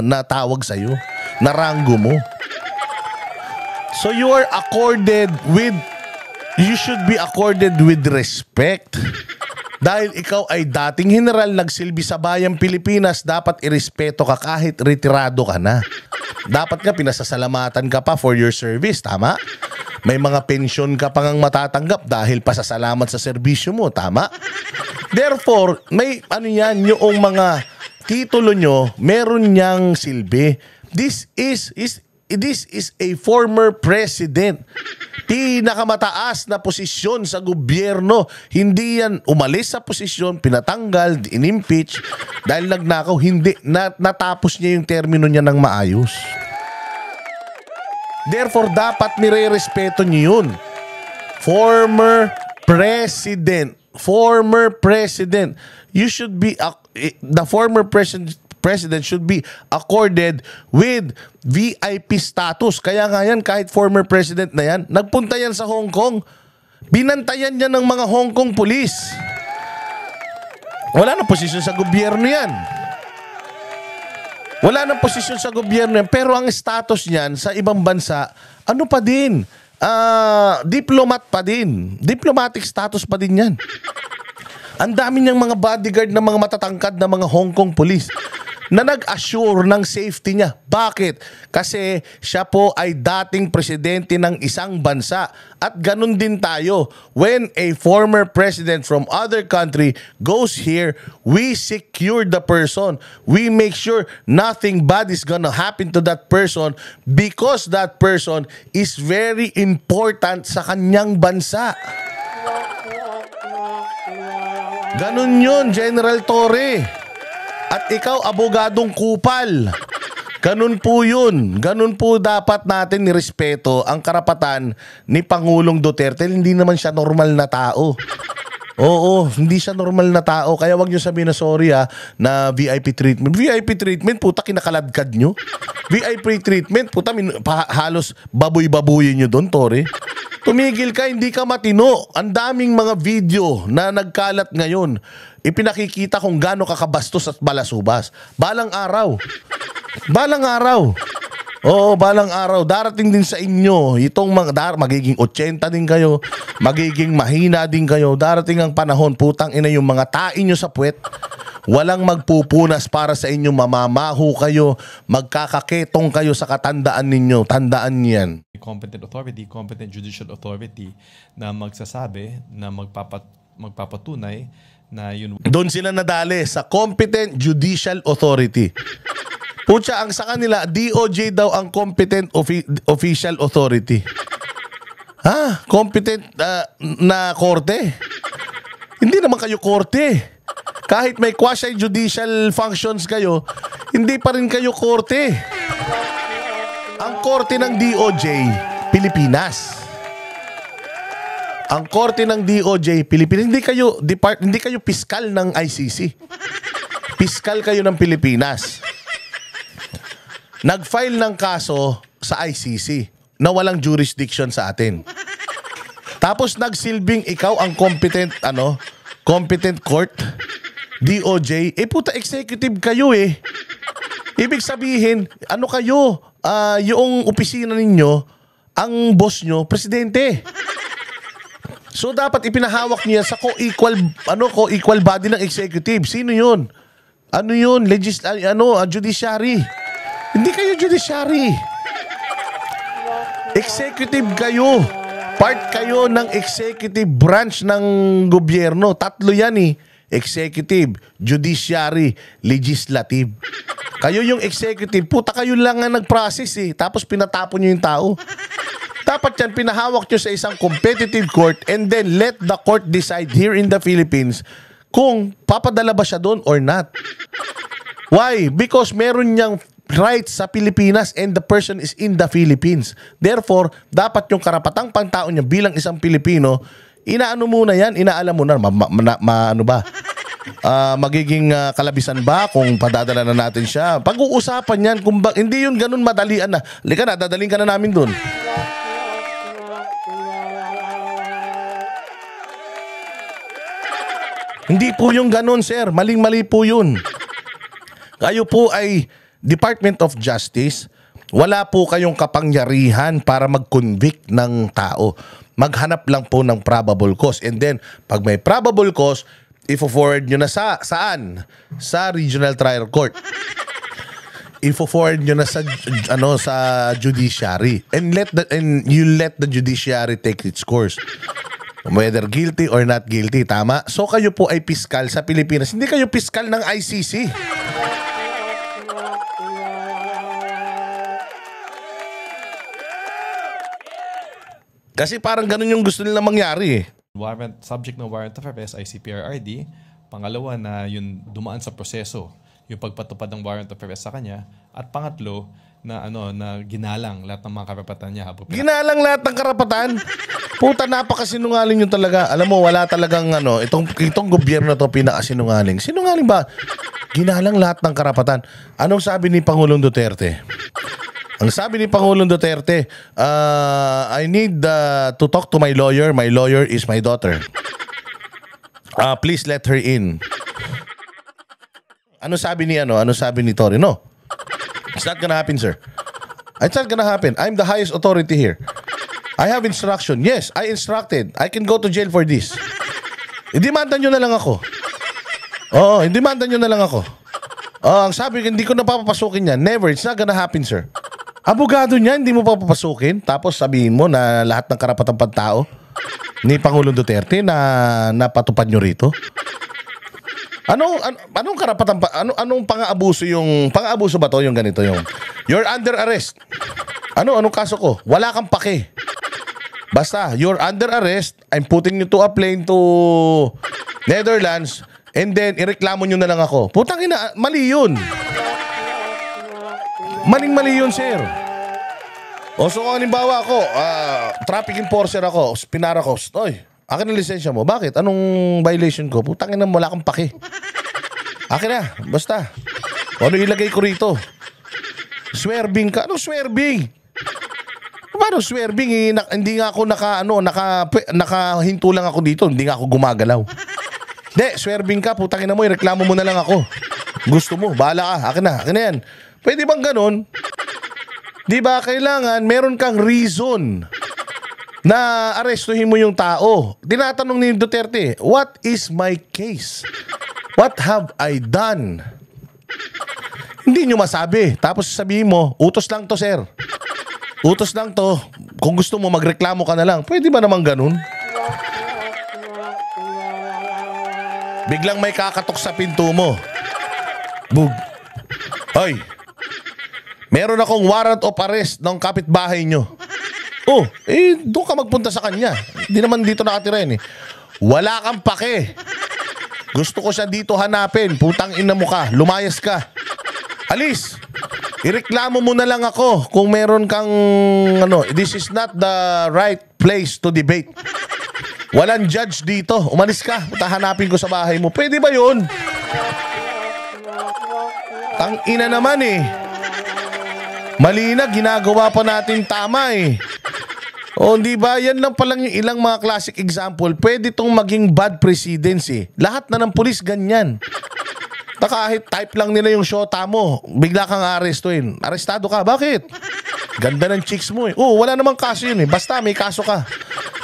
S2: na tawag sa'yo, na ranggo mo. So you should be accorded with respect. Dahil ikaw ay dating general, nagsilbi sa bayang Pilipinas, dapat irespeto ka kahit retirado ka na. Dapat nga pinasasalamatan ka pa for your service, tama? May mga pensyon ka pang matatanggap dahil pasasalamat sa serbisyo mo, tama? Therefore, may yung mga titulo nyo, meron niyang silbi. This is a former president. Pinakamataas na posisyon sa gobyerno. Hindi yan umalis sa posisyon, pinatanggal, inimpeach dahil nagnakaw. Hindi, natapos niya yung termino niya ng maayos. Therefore, dapat nire-respeto niyo yun. Former president. You should be, the former president should be accorded with VIP status. Kaya nga yan, kahit former president na yan, nagpunta yan sa Hong Kong. Binantayan niya ng mga Hong Kong police. Wala nang posisyon sa gobyerno yan. Wala nang posisyon sa gobyerno yan. Pero ang status niyan sa ibang bansa, ano pa din? Diplomat pa din. Diplomatic status pa din yan. Ang dami niyang mga bodyguard na mga matatangkad na mga Hong Kong police na nag-assure ng safety niya. Bakit? Kasi siya po ay dating presidente ng isang bansa. At ganun din tayo. When a former president from other country goes here, we secure the person. We make sure nothing bad is gonna happen to that person because that person is very important sa kanyang bansa. Ganun yun, General Torre. At ikaw, abogadong kupal. Ganun po yun. Ganun po dapat natin nirespeto ang karapatan ni Pangulong Duterte. Hindi naman siya normal na tao. Oo, hindi siya normal na tao. Kaya wag niyo sabihin na sorry na VIP treatment. VIP treatment, puta, kinakaladkad nyo. VIP treatment, puta, halos baboy-baboyin nyo doon, Tore. Tumigil ka, hindi ka matino. Ang daming mga video na nagkalat ngayon. Ipinakikita kung gaano kakabastos at balasubas. Balang araw. Balang araw. Oo, balang araw. Darating din sa inyo. Itong magiging 80 din kayo. Magiging mahina din kayo. Darating ang panahon, putang ina yung mga tain nyo sa puwet. Walang magpupunas para sa inyo. Mamamaho kayo. Magkakaketong kayo sa katandaan ninyo. Tandaan niyan.
S4: Competent authority, competent judicial authority na magsasabi, na magpapatunay na yun.
S2: Doon sila nadali sa competent judicial authority. Pucha, ang sa kanila, DOJ daw ang competent official authority. Ha? Competent na korte? Hindi naman kayo korte. Kahit may quasi-judicial functions kayo, hindi pa rin kayo korte. Ang korte ng DOJ, Pilipinas. Ang korte ng DOJ, Pilipinas. Hindi kayo piskal ng ICC. Piskal kayo ng Pilipinas. Nag-file ng kaso sa ICC na walang jurisdiction sa atin. Tapos nagsilbing ikaw ang competent court, DOJ. Puta, executive kayo eh. Ibig sabihin, kayo? Yung opisina ninyo, ang boss nyo, presidente. So dapat ipinahawak niya sa co-equal body ng executive. Sino 'yun? Ano 'yun? Judiciary. Hindi kayo judiciary. Executive kayo. Part kayo ng executive branch ng gobyerno. Tatlo 'yan eh. Executive, judiciary, legislative. Kayo yung executive. Puta, kayo lang nga nag-process eh. Tapos pinatapon niyo yung tao. Dapat yan, pinahawak nyo sa isang competitive court and then let the court decide here in the Philippines kung papadala ba siya doon or not. Why? Because meron niyang rights sa Pilipinas and the person is in the Philippines. Therefore, dapat yung karapatang pantao niya bilang isang Pilipino, inaano muna yan, inaalam mo na, magiging kalabisan ba kung padadala na natin siya. Pag-uusapan yan, hindi yun ganun madalian na. Lika na, dadaling ka na namin doon. Hindi po yung ganun, sir. Maling-mali po yun. Kayo po ay Department of Justice. Wala po kayong kapangyarihan para mag-convict ng tao. Maghanap lang po ng probable cause. And then, pag may probable cause, ifo-forward nyo na saan? Sa Regional Trial Court. Ifo-forward nyo na sa judiciary. And you let the judiciary take its course. Whether guilty or not guilty, tama? So kayo po ay piskal sa Pilipinas. Hindi kayo piskal ng ICC. Kasi parang ganun yung gusto nila mangyari eh.
S4: Subject ng warrant of arrest, ICPRRD. Pangalawa na yun dumaan sa proseso, yung pagpatupad ng warrant of arrest sa kanya. At pangatlo, na ginalang lahat ng mga karapatan niya.
S2: Ginalang lahat ng karapatan? Puta, napakasinungaling yun talaga. Alam mo, wala talagang itong gobyerno to pinakasinungaling. Sinungaling ba? Ginalang lahat ng karapatan. Anong sabi ni Pangulong Duterte? Ang sabi ni Pangulong Duterte, I need to talk to my lawyer. My lawyer is my daughter. Please let her in. Ano sabi ni Tory? No. It's not gonna happen, sir. It's not gonna happen. I'm the highest authority here. I have instruction. Yes, I instructed. I can go to jail for this. Idemandan nyo na lang ako. Oo, idemandan nyo na lang ako. Ang sabi ko, hindi ko na papapasukin yan. Never. It's not gonna happen, sir. Abogado niya, hindi mo papapasukin. Tapos sabihin mo na lahat ng karapatang pantao ni Pangulong Duterte na napatupad nyo rito. Anong karapatan anong pang-aabuso yung pang-aabuso ba to yung ganito yung you're under arrest. Anong kaso ko? Wala kang pake. Basta you're under arrest, I'm putting you to a plane to Netherlands and then ireklamo nyo na lang ako. Putang ina, mali yun. Maling-mali yun, sir. O so kung halimbawa ako, traffic enforcer ako, pinara ko, oy, akin ang lisensya mo. Bakit? Anong violation ko? Putang ina, wala kang pake. Akin na, basta. O ano ilagay ko rito? Swerving ka? Anong swerving? Paano swerving? Hindi nga ako nakahinto lang ako dito. Hindi nga ako gumagalaw. Hindi, swerving ka. Putang ina mo, ireklamo mo na lang ako. Gusto mo, bahala ka. Akin na yan. Pwede bang ganun? Di ba kailangan meron kang reason na arestuhin mo yung tao? Tinatanong ni Duterte, what is my case? What have I done? Hindi nyo masabi. Tapos sabihin mo, utos lang to, sir. Utos lang to. Kung gusto mo, magreklamo ka na lang. Pwede ba naman ganun? Biglang may kakatok sa pinto mo. Bug. Hoy, meron akong warrant of arrest ng kapitbahay nyo. Oh, doon ka magpunta sa kanya. Hindi naman dito nakatira yun eh. Wala kang pake. Gusto ko siya dito hanapin. Putang ina mo ka. Lumayas ka. Alis. Ireklamo mo na lang ako kung meron kang this is not the right place to debate. Walang judge dito. Umalis ka. Hanapin ko sa bahay mo. Pwede ba yun? Tang ina naman eh. Mali na, ginagawa pa natin tama eh. O di ba, yan lang palang yung ilang mga classic example. Pwede itong maging bad precedents eh. Lahat na ng pulis ganyan. Kahit type lang nila yung shota mo, bigla kang arestuin. Arestado ka, bakit? Ganda ng chicks mo eh. Wala namang kaso yun eh. Basta may kaso ka.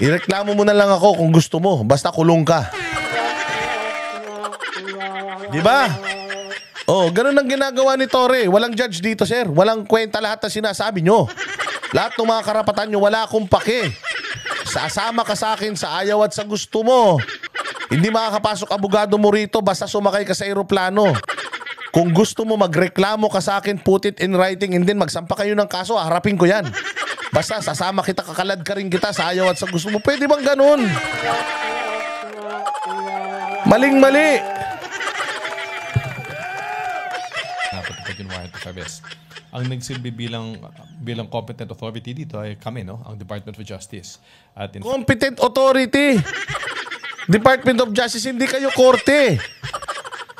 S2: Ireklamo mo na lang ako kung gusto mo. Basta kulong ka. Di ba? Ganun ang ginagawa ni Torre. Walang judge dito, sir. Walang kwenta lahat na sinasabi nyo. Lahat ng mga karapatan nyo, wala akong pake. Sasama ka sa akin sa ayaw at sa gusto mo. Hindi makakapasok abogado mo rito basta sumakay ka sa eroplano. Kung gusto mo magreklamo ka sa akin, put it in writing and then magsampa kayo ng kaso, harapin ko yan. Basta sasama kita, kakalad ka rin kita sa ayaw at sa gusto mo. Pwede bang ganun? Maling-mali.
S4: Napatupad yung warrant of arrest. Ang nagsilbi bilang competent authority dito ay kami, no? Ang Department of Justice. At
S2: Competent authority. Department of Justice, hindi kayo korte.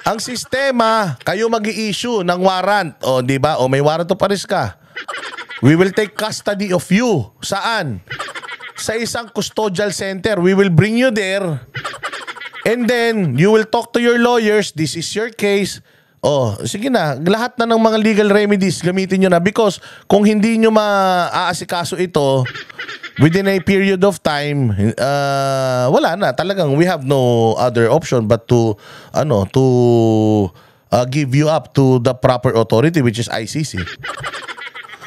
S2: Ang sistema, kayo mag-i-issue ng warrant. Di ba? May warrant of arrest ka. We will take custody of you. Saan? Sa isang custodial center. We will bring you there. And then, you will talk to your lawyers. This is your case. Sige na. Lahat na ng mga legal remedies, gamitin nyo na. Because kung hindi nyo maaasikaso ito, within a period of time, wala na. Talagang we have no other option but to give you up to the proper authority, which is ICC.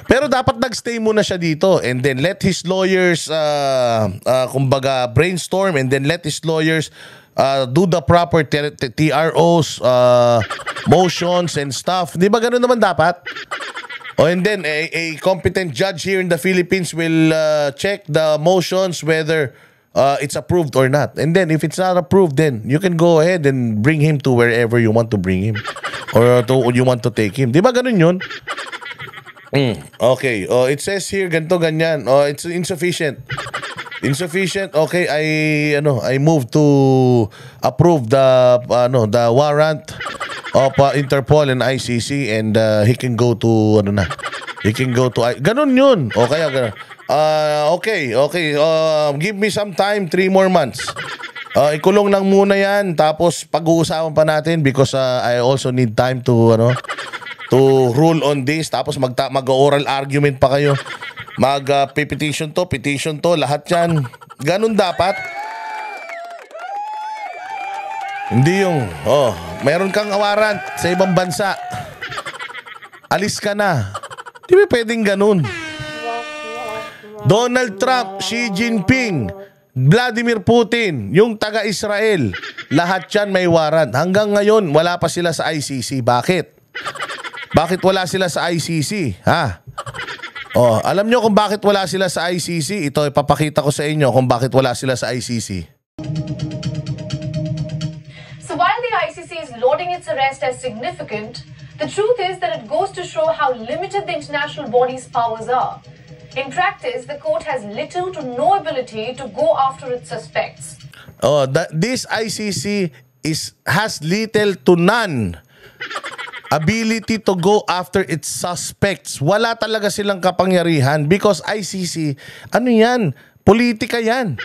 S2: Pero dapat nagstay muna siya dito and then let his lawyers kumbaga brainstorm and then let his lawyers do the proper TROs, motions and stuff. Di ba ganun naman dapat? And then a competent judge here in the Philippines will check the motions whether it's approved or not. And then if it's not approved, then you can go ahead and bring him to wherever you want to bring him or you want to take him. Di ba ganun yun? Okay. It says here ganito ganyan. It's insufficient. Insufficient. Okay, I move to approve the warrant of Interpol and ICC and he can go to he can go to ganun yun. O kaya ganun. Okay. Give me some time, 3 more months. Ikulong lang muna yan. Tapos pag-uusapan pa natin because I also need time to rule on this. Tapos mag-oral argument pa kayo. Petition to, lahat yan. Ganun dapat. Hindi yung, mayroon kang awaran sa ibang bansa. Alis ka na. Di ba pwedeng ganun? Donald Trump, Xi Jinping, Vladimir Putin, yung taga-Israel, lahat yan may warrant. Hanggang ngayon, wala pa sila sa ICC. Bakit? Bakit wala sila sa ICC? Ha? Alam nyo kung bakit wala sila sa ICC? Ito, ipapakita ko sa inyo kung bakit wala sila sa ICC.
S5: So while the ICC is lauding its arrest as significant, the truth is that it goes to show how limited the international body's powers are. In practice, the court has little to no ability to go after its suspects.
S2: This ICC has little to none ability to go after its suspects. Wala talaga silang kapangyarihan because ICC, ano yan? Politika yan.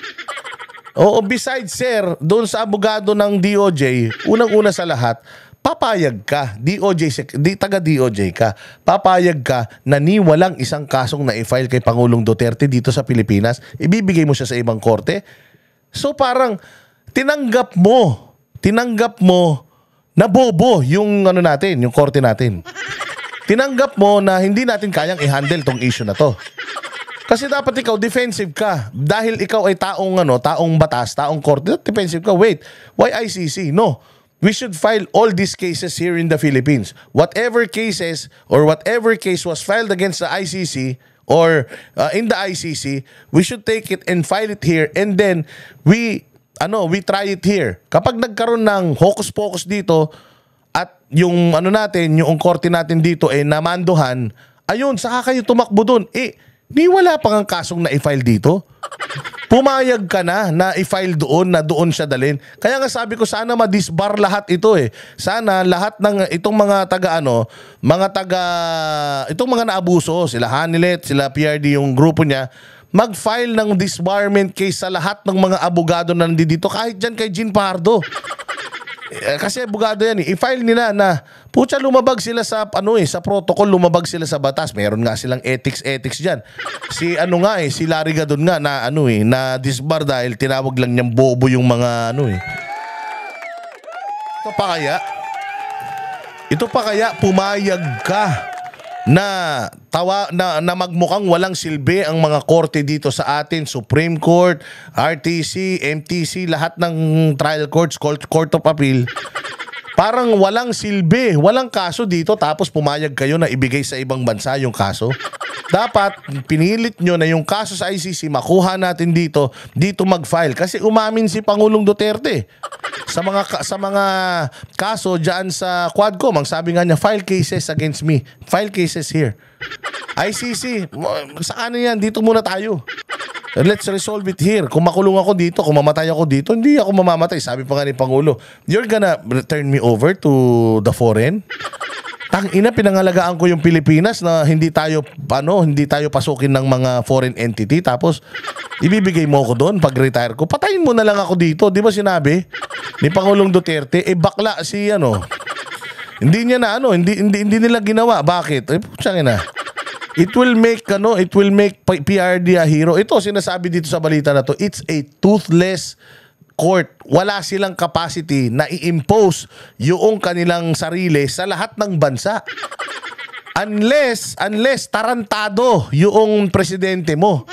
S2: Besides, sir, doon sa abogado ng DOJ, unang-una sa lahat, papayag ka, taga-DOJ ka, papayag ka na walang isang kasong na-file kay Pangulong Duterte dito sa Pilipinas, ibibigay mo siya sa ibang korte. So parang tinanggap mo na bobo yung yung korte natin. Tinanggap mo na hindi natin kayang i-handle tong issue na to. Kasi dapat ikaw defensive ka dahil ikaw ay taong batas, taong korte, defensive ka. Wait, why ICC? No. We should file all these cases here in the Philippines. Whatever cases or whatever case was filed against the ICC or in the ICC, we should take it and file it here and then we try it here. Kapag nagkaroon ng hocus-pocus dito at yung yung korte natin dito namanduhan, ayun, saka kayo tumakbo dun. Di wala pang ang kasong na-i-file dito. Pumayag ka na i-file doon, na doon siya dalhin. Kaya nga sabi ko, sana ma-disbar lahat ito Sana lahat ng itong mga itong mga naabuso, sila Hanilet, sila PRD, yung grupo niya, mag-file ng disbarment case sa lahat ng mga abogado na nandito, kahit dyan kay Jean Pardo. Kasi abogado yan i-file nila na putya lumabag sila sa sa protocol, lumabag sila sa batas. Meron nga silang ethics diyan. Si Larry Gadon nga na na disbar dahil tinawag lang niyang bobo yung mga Ito pa kaya pumayag ka na magmukhang walang silbi ang mga korte dito sa atin, Supreme Court, RTC, MTC, lahat ng trial courts, Court of Appeal. Parang walang silbi, walang kaso dito tapos pumayag kayo na ibigay sa ibang bansa yung kaso. Dapat pinilit nyo na yung kaso sa ICC makuha natin dito mag-file kasi umamin si Pangulong Duterte sa mga kaso diyan sa Quadcom. Ang sabi nga niya, file cases against me. File cases here. ICC, sa yan, dito muna tayo. Let's resolve it here. Kung makulong ako dito, kung mamatay ako dito, hindi ako mamamatay. Sabi pa nga ni Pangulo, you're gonna turn me over to the foreign? Tangina, pinangalagaan ko yung Pilipinas na hindi tayo pasukin ng mga foreign entity tapos ibibigay mo ako doon pag retire ko. Patayin mo na lang ako dito, 'di ba sinabi ni Pangulong Duterte? Bakla si Hindi niya na hindi nila ginawa. Bakit? Putsang ina. It will make PRD a hero. Ito sinasabi dito sa balita na to. It's a toothless court. Wala silang capacity na i-impose yung kanilang sarili sa lahat ng bansa. Unless tarantado yung presidente mo.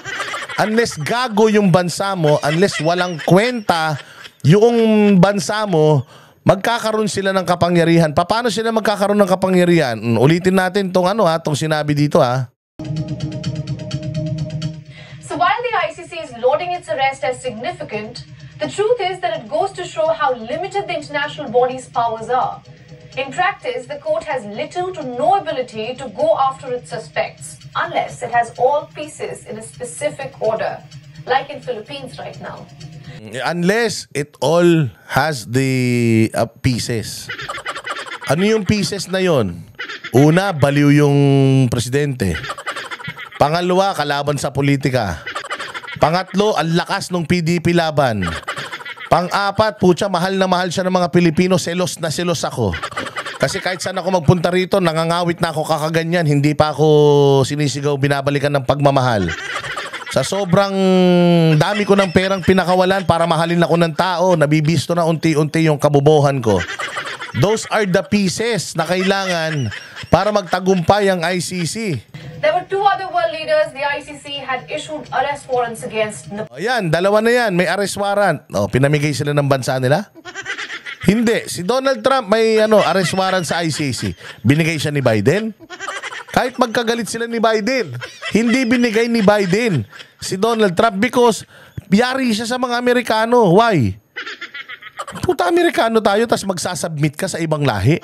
S2: Unless gago yung bansa mo, unless walang kwenta yung bansa mo, magkakaroon sila ng kapangyarihan. Paano sila magkakaroon ng kapangyarihan? Ulitin natin tong sinabi dito
S5: So while the ICC is lauding its arrest as significant, the truth is that it goes to show how limited the international body's powers are. In practice, the court has little to no ability to go after its suspects, unless it has all pieces in a specific order, like in Philippines right now.
S2: Unless it all has the pieces. Ano yung pieces na yon? Una, baliw yung presidente. Pangalawa, kalaban sa politika. Pangatlo, ang lakas ng PDP laban. Pang-apat, putya, mahal na mahal siya ng mga Pilipino, selos na selos ako. Kasi kahit saan ako magpunta rito, nangangawit na ako kakaganyan, hindi pa ako sinisigaw, binabalikan ng pagmamahal. Sa sobrang dami ko ng perang pinakawalan para mahalin ako ng tao, nabibisto na unti-unti yung kabubuhan ko. Those are the pieces na kailangan para magtagumpay ang ICC.
S5: There were two other world leaders the ICC had issued arrest warrants against.
S2: Ayan, dalawa na yan, may arrest warrant. Pinamigay sila ng bansa nila? Hindi, si Donald Trump may arrest warrant sa ICC. Binigay siya ni Biden? Kahit magkagalit sila ni Biden, hindi binigay ni Biden si Donald Trump because yari siya sa mga Amerikano. Why? Puta, Amerikano tayo tas magsasubmit ka sa ibang lahi.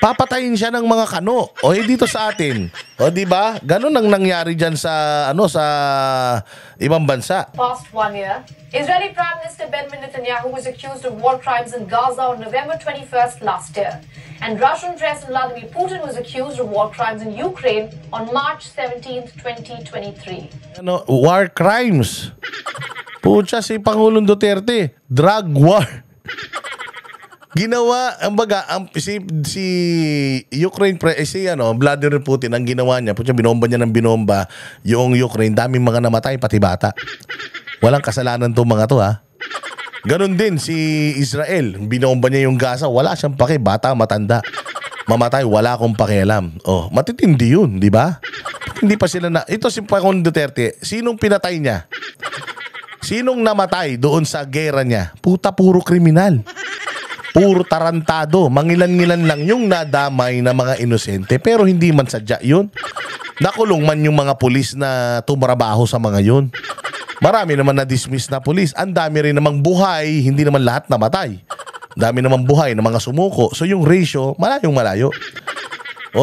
S2: Papatayin siya ng mga kano. O dito sa atin. O di ba? Ganun ang nangyari diyan sa sa ibang bansa.
S5: Past 1 year, Israeli Prime Minister Benjamin Netanyahu was accused of war crimes in Gaza on November 21st last year. And Russian President Vladimir Putin was accused of war crimes in Ukraine on March 17th, 2023.
S2: War crimes. Pucha, si Pangulong Duterte, drug war. Ginawa, si Ukraine, Vladimir Putin, ang ginawa niya, pucha, binomba niya ng binomba yung Ukraine, daming mga namatay, pati bata. Walang kasalanan to mga to, ha. Ganon din si Israel, binomba niya yung Gaza, wala siyang pake, bata, matanda. Mamatay, wala akong pakialam. Matitindi yun, di ba? Hindi pa sila na, ito si Pangulong Duterte, sinong pinatay niya? Sinong namatay doon sa gera niya? Puta, puro kriminal. Puro tarantado, mangilan-ngilan lang yung nadamay na mga inosente pero hindi man sadya yun. Nakulong man yung mga pulis na tumrabaho sa mga yun. Marami naman na-dismiss na pulis. Ang dami rin namang buhay, hindi naman lahat namatay. Dami namang buhay na mga sumuko. So yung ratio, malayong malayo.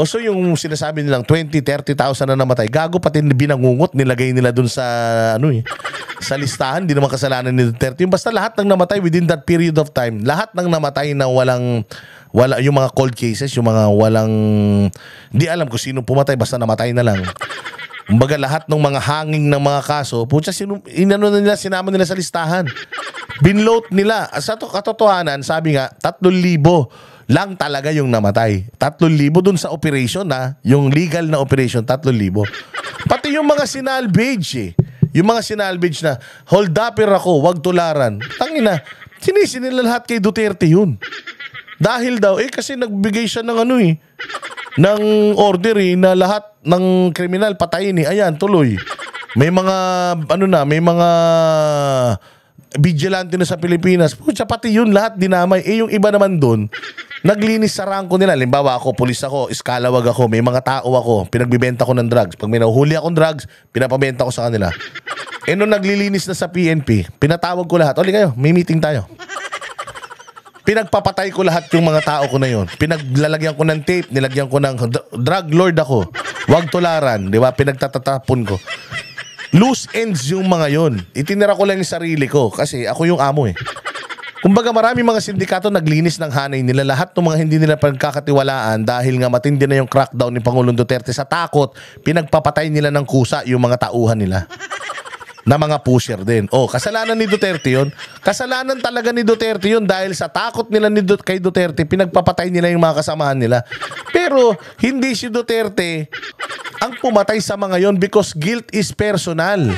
S2: So yung sinasabi nilang 20-30,000 na namatay, gago pati binangungot, nilagay nila dun sa sa listahan, di naman kasalanan ni Duterte. Yung basta lahat ng namatay within that period of time, lahat ng namatay na wala yung mga cold cases, yung mga walang, di alam kung sino pumatay, basta namatay na lang. Kumbaga lahat ng mga hanging ng mga kaso, putya, sinama nila sa listahan. Binload nila. Sa katotohanan, sabi nga, 3,000 lang talaga yung namatay. 3,000 dun sa operation yung legal na operation, 3,000. Pati yung mga sinalvage yung mga sinalvage na, hold upper ako, wag tularan. Tangina, sinisi nila lahat kay Duterte yun. Dahil daw, kasi nagbigay siya ng ng order na lahat ng kriminal patayin Ayan, tuloy. May mga, may mga vigilante na sa Pilipinas. Pucha, pati yun lahat dinamay. Yung iba naman doon, naglinis sa rangko nila. Limbawa ako, pulis ako, iskalawag ako, may mga tao ako, pinagbibenta ko ng drugs. Pag may nahuhuli akong drugs, pinapabenta ko sa kanila. Nung naglilinis na sa PNP, pinatawag ko lahat. Oli kayo, may meeting tayo. Pinagpapatay ko lahat yung mga tao ko na yun. Pinaglalagyan ko ng tape, nilagyan ko ng drug lord ako. Huwag tularan, di ba? Pinagtatatapon ko. Loose ends yung mga yon. Itinira ko lang yung sarili ko kasi ako yung amo Kumbaga marami mga sindikato naglinis ng hanay nila. Lahat ng mga hindi nila pagkakatiwalaan dahil nga matindi na yung crackdown ni Pangulong Duterte sa takot, pinagpapatay nila ng kusa yung mga tauhan nila. Na mga pusher din. Kasalanan ni Duterte yun. Kasalanan talaga ni Duterte yun dahil sa takot nila kay Duterte, pinagpapatay nila yung mga kasamahan nila. Pero hindi si Duterte ang pumatay sa mga yon because guilt is personal.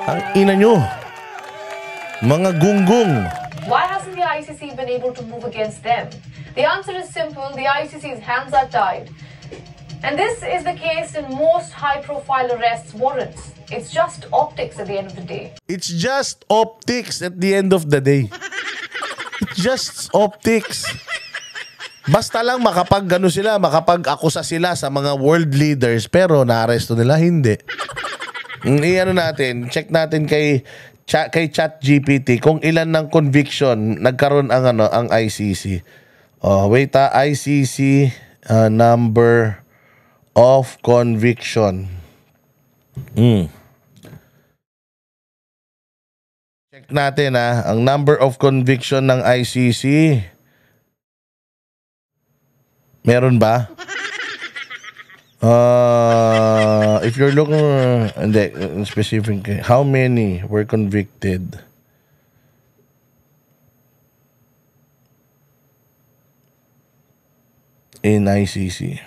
S2: Ang ina nyo. Mga gunggong.
S5: Why hasn't the ICC been able to move against them? The answer is simple. The ICC's hands are tied. And this is the case in most high-profile arrests warrants. It's just optics at the end of the day.
S2: It's just optics at the end of the day. It's just optics. Basta lang makapag-akusa sila sa mga world leaders pero naaresto nila, hindi. Check natin kay ChatGPT kung ilan ng conviction nagkaroon ang ICC. ICC number of conviction. Check natin ang number of conviction ng ICC. Meron ba? If you're looking specific, how many were convicted? In ICC.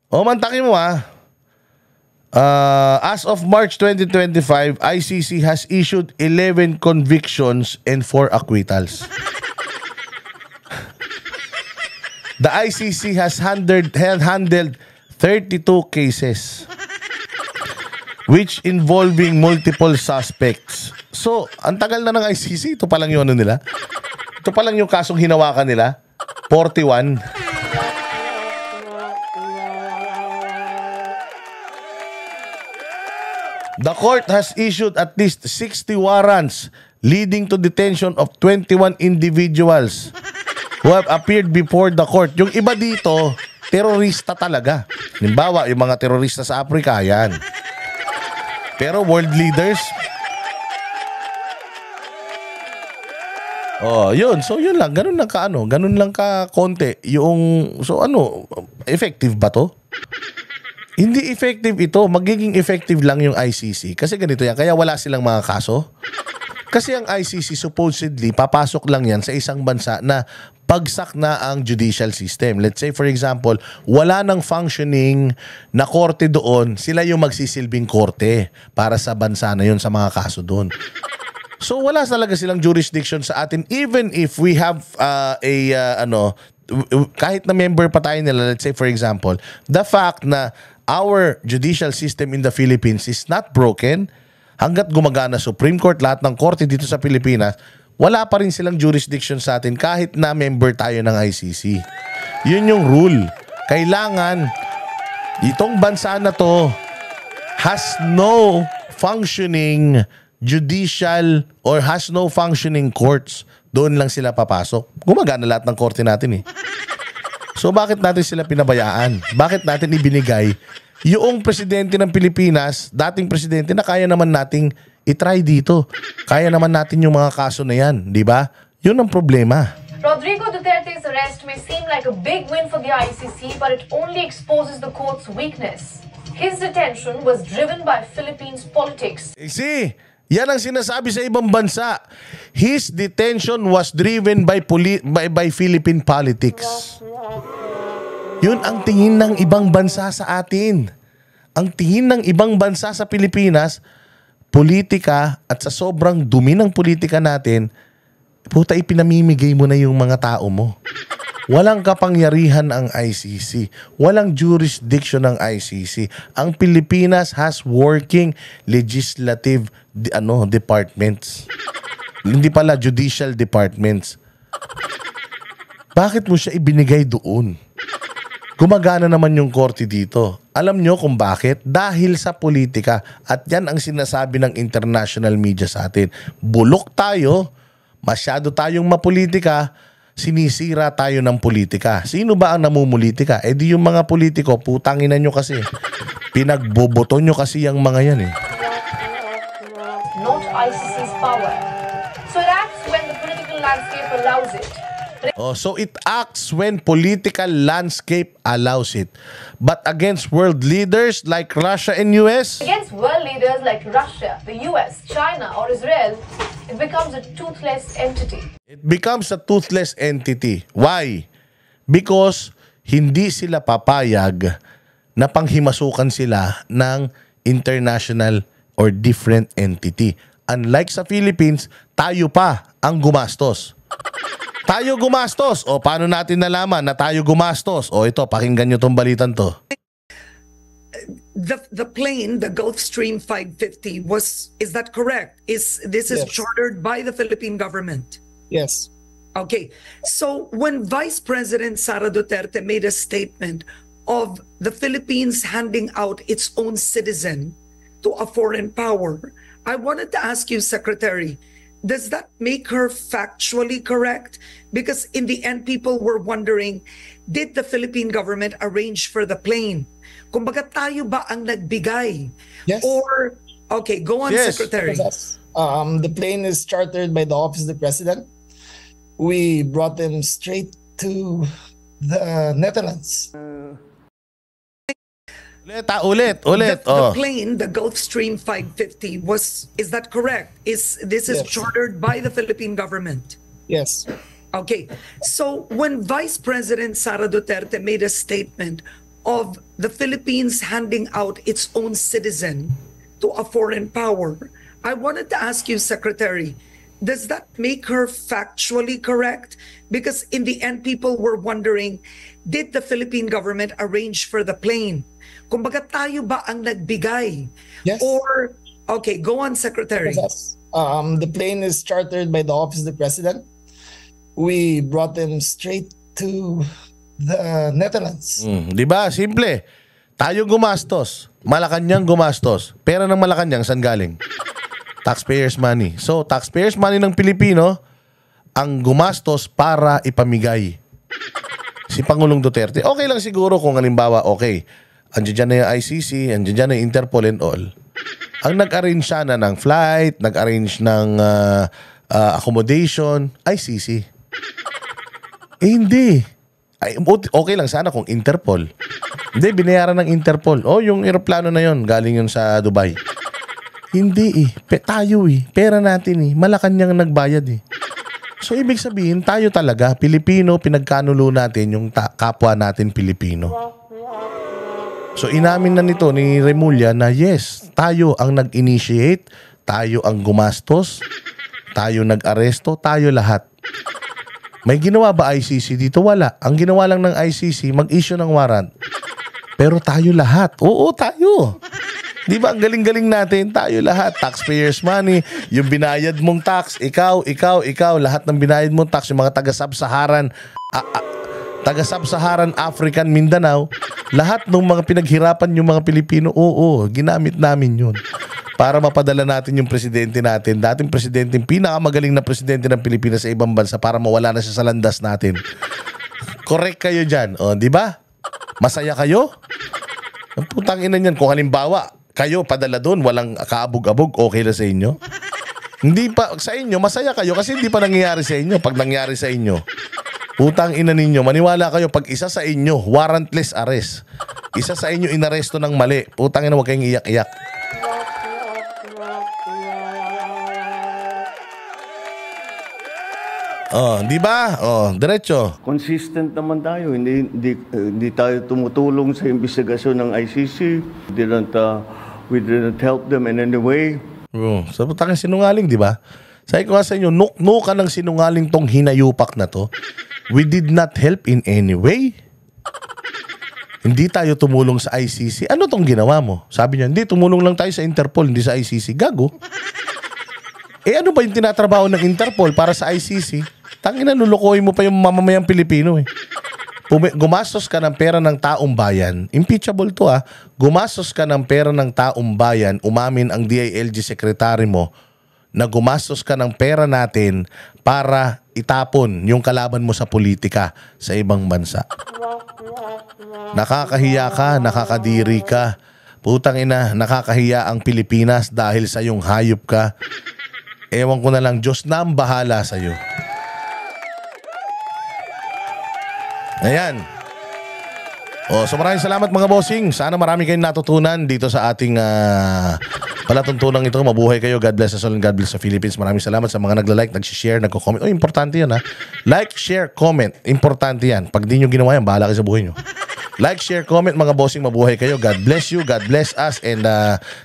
S2: Mantakin mo as of March 2025, ICC has issued 11 convictions and 4 acquittals. The ICC has handled 32 cases which involving multiple suspects. So, ang tagal na ng ICC. Ito pa lang yung ano nila. Ito pa lang yung kasong hinawakan nila. 41. The court has issued at least 60 warrants leading to detention of 21 individuals who have appeared before the court. Yung iba dito, terorista talaga. Halimbawa, yung mga terorista sa Africa, yan. Pero world leaders, yun. So, yun lang. Ganun lang ka konti. Effective ba to? Hindi effective ito. Magiging effective lang yung ICC. Kasi ganito yan. Kaya wala silang mga kaso. Kasi ang ICC supposedly, papasok lang yan sa isang bansa na bagsak na ang judicial system. Let's say, for example, wala nang functioning na korte doon. Sila yung magsisilbing korte para sa bansa na yun, sa mga kaso doon. So wala talaga silang jurisdiction sa atin even if we have kahit na member pa tayo nila, let's say for example, the fact na our judicial system in the Philippines is not broken, hanggat gumagana Supreme Court, lahat ng korte dito sa Pilipinas, wala pa rin silang jurisdiction sa atin kahit na member tayo ng ICC. Yun yung rule. Kailangan itong bansa na to has no functioning judicial or has no functioning courts. Doon lang sila papasok. Gumagana lahat ng korte natin So bakit natin sila pinabayaan? Bakit natin ibinigay yung presidente ng Pilipinas, dating presidente na kaya naman nating itry dito. Kaya naman natin yung mga kaso na yan, di ba? Yun ang problema.
S5: Rodrigo Duterte's arrest may seem like a big win for the ICC, but it only exposes the court's weakness. His detention was driven by Philippines politics.
S2: See, yan ang sinasabi sa ibang bansa. His detention was driven by Philippine politics. Yun ang tingin ng ibang bansa sa atin. Ang tingin ng ibang bansa sa Pilipinas, politika, at sa sobrang dumi ng politika natin, puta, ipinamimigay mo na yung mga tao mo. Walang kapangyarihan ang ICC. Walang jurisdiction ng ICC. Ang Pilipinas has working legislative departments. Hindi pala judicial departments. Bakit mo siya ibinigay doon? Gumagana naman yung korte dito. Alam nyo kung bakit? Dahil sa politika. At yan ang sinasabi ng international media sa atin. Bulok tayo, masyado tayong mapolitika, sinisira tayo ng politika. Sino ba ang namumulitika? Di yung mga politiko, putanginan nyo kasi. Pinagboboto nyo kasi yung mga yan
S5: Not ICC's power. So it acts when the political landscape allows it.
S2: So it acts when political landscape allows it. But against world leaders like Russia and US?
S5: Against world leaders like Russia, the US, China, or Israel, it becomes a toothless entity.
S2: It becomes a toothless entity. Why? Because hindi sila papayag na panghimasukan sila ng international or different entity. Unlike sa Philippines, tayo pa ang gumastos. Tayo gumastos. O paano natin nalaman na tayo gumastos? O ito, pakinggan nyo tong balitan to.
S6: The plane, the Gulfstream 550, is that correct? This is
S7: Yes.
S6: chartered by the Philippine government?
S7: Yes.
S6: Okay. So when Vice President Sara Duterte made a statement of the Philippines handing out its own citizen to a foreign power, I wanted to ask you, Secretary, does that make her factually correct? Because in the end, people were wondering, did the Philippine government arrange for the plane? Kumbaga tayo ba ang nagbigay?
S7: Yes.
S6: Or, okay, go on,
S2: Yes.
S6: Secretary.
S7: The plane is chartered by the Office of the President. we brought them straight to the Netherlands.
S2: Ulit.
S6: The plane, the Gulfstream 550, is that correct? This is
S7: Yes.
S6: chartered by the Philippine government?
S7: Yes.
S6: Okay. So when Vice President Sara Duterte made a statement of the Philippines handing out its own citizen to a foreign power, I wanted to ask you, Secretary, does that make her factually correct? Because in the end, people were wondering, did the Philippine government arrange for the plane? Kumbaga, tayo ba ang nagbigay?
S7: Yes.
S6: Or, okay, go on, Secretary.
S7: Yes. The plane is chartered by the Office of the President. We brought them straight to the Netherlands.
S2: Di ba? Simple. Tayo gumastos. Malacanang gumastos. Pera ng Malacanang, saan galing? Taxpayers money. So, taxpayers money ng Pilipino ang gumastos para ipamigay. Si Pangulong Duterte, okay lang siguro kung halimbawa, okay, andiyan dyan na yung ICC, andiyan dyan na yung Interpol and all. Ang nag-arrange siya na ng flight, nag-arrange ng accommodation, ICC. Hindi. Okay lang sana kung Interpol. Hindi, binayaran ng Interpol. Yung eroplano na yon galing yun sa Dubai. Hindi tayo pera natin Malacanang nagbayad So ibig sabihin, tayo talaga, Pilipino, pinagkanulo natin yung kapwa natin Pilipino. So inamin na nito ni Remulla na yes, tayo ang nag-initiate, tayo ang gumastos, tayo nag-aresto, tayo lahat. May ginawa ba ICC dito? Wala. Ang ginawa lang ng ICC, mag-issue ng warrant. Pero tayo lahat. Oo, tayo. Di ba? Ang galing-galing natin. Tayo lahat. Taxpayers money. Yung binayad mong tax. Ikaw. Lahat ng binayad mong tax. Yung mga taga-Sub-Saharan African Mindanao. Lahat ng mga pinaghirapan yung mga Pilipino. Oo, ginamit namin yun. Para mapadala natin yung presidente natin. Dating presidente, pinakamagaling na presidente ng Pilipinas sa ibang bansa para mawala na siya sa landas natin. Correct kayo dyan. Di ba? Masaya kayo? Ang putang ina niyan. Kung halimbawa, kayo padala doon, walang kaabog-abog, okay na sa inyo? Hindi pa, sa inyo, masaya kayo kasi hindi pa nangyayari sa inyo. Pag nangyari sa inyo, putang ina ninyo, maniwala kayo, pag isa sa inyo, warrantless arrest. Isa sa inyo inaresto ng mali. Putang ina, huwag kayong iyak-iyak. Di ba? Diretso.
S1: Consistent naman tayo. Hindi tayo tumutulong sa investigasyon ng ICC. We didn't help them in any way.
S2: So, putang sinungaling, di ba? Sabi ko nga sa inyo, nuknukan ng sinungaling tong hinayupak na to. We did not help in any way. Hindi tayo tumulong sa ICC. Ano tong ginawa mo? Sabi niya, hindi, tumulong lang tayo sa Interpol, hindi sa ICC. Gago. Ano ba yung tinatrabaho ng Interpol para sa ICC? Tangina, lulukoy mo pa yung mamamayang Pilipino Gumastos ka ng pera ng taong bayan. Impeachable to Gumastos ka ng pera ng taong bayan, umamin ang DILG secretary mo na gumastos ka ng pera natin para itapon yung kalaban mo sa politika sa ibang bansa. Nakakahiya ka, nakakadiri ka. Putang ina, nakakahiya ang Pilipinas dahil sa yung hayop ka. Ewan ko na lang, Diyos na ang bahala sa'yo. Ayan. So maraming salamat mga bossing. Sana marami kayong natutunan dito sa ating palatuntunan ito. Mabuhay kayo. God bless us all and God bless the Philippines. Maraming salamat sa mga nagla-like, nag-share, nagko-comment. Importante yan Like, share, comment. Importante yan. Pag di nyo ginawa yan, bahala kayo sa buhay nyo. Like, share, comment mga bossing. Mabuhay kayo. God bless you. God bless us. And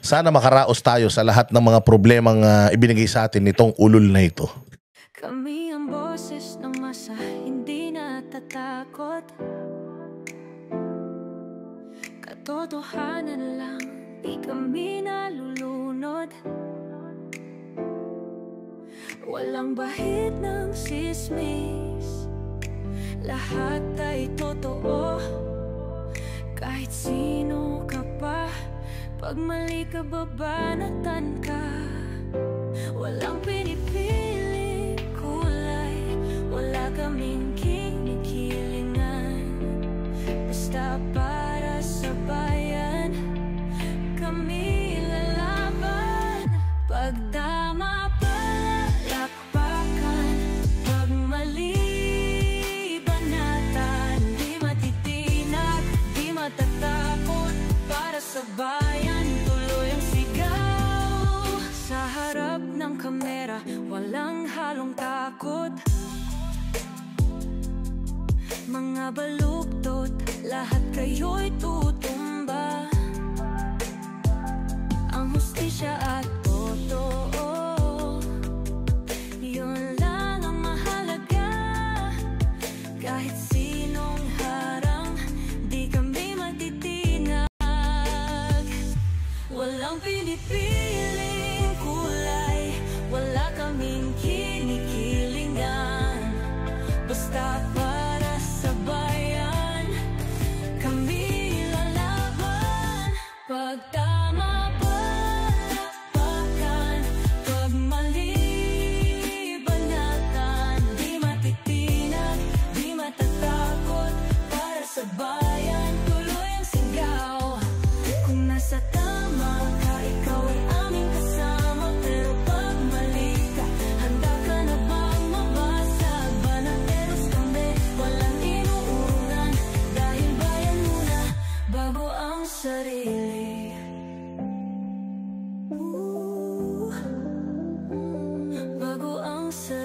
S2: sana makaraos tayo sa lahat ng mga problemang ibinigay sa atin nitong ulol na ito.
S8: Kami ang boses ng masa, hindi natatakot. Katotohanan lang, di kami nalulunod. Walang bahid ng sismis, lahat ay totoo. Kahit sino ka pa, pag mali ka babanatan ka. Walang pinipili kulay, wala kaming kinikilingan. Basta para sa bayan, kami lalaban. Pag tama palakpakan, pag mali walang halong takot. Mga baluktot, lahat kayo'y tutumba. Ang hustisya at totoo, yun lang ang mahalaga. Kahit sinong harang, di kami matitinag. Walang pinipiling kulay, wala kaming kinikilingan. Basta para sa bayan, kami lalaban. Pag tama palakpakan, pag mali banatan. Di matitinag, di matatakot. Para sa bayan, tuloy ang sigaw. Kung nasa tama ka, ikaw ay aming kasama. Pero pag mali ka, handa ka na bang mabasag? Banateros kami, walang inuurungan. Dahil bayan muna, bago ang sarili. Bago ang sarili.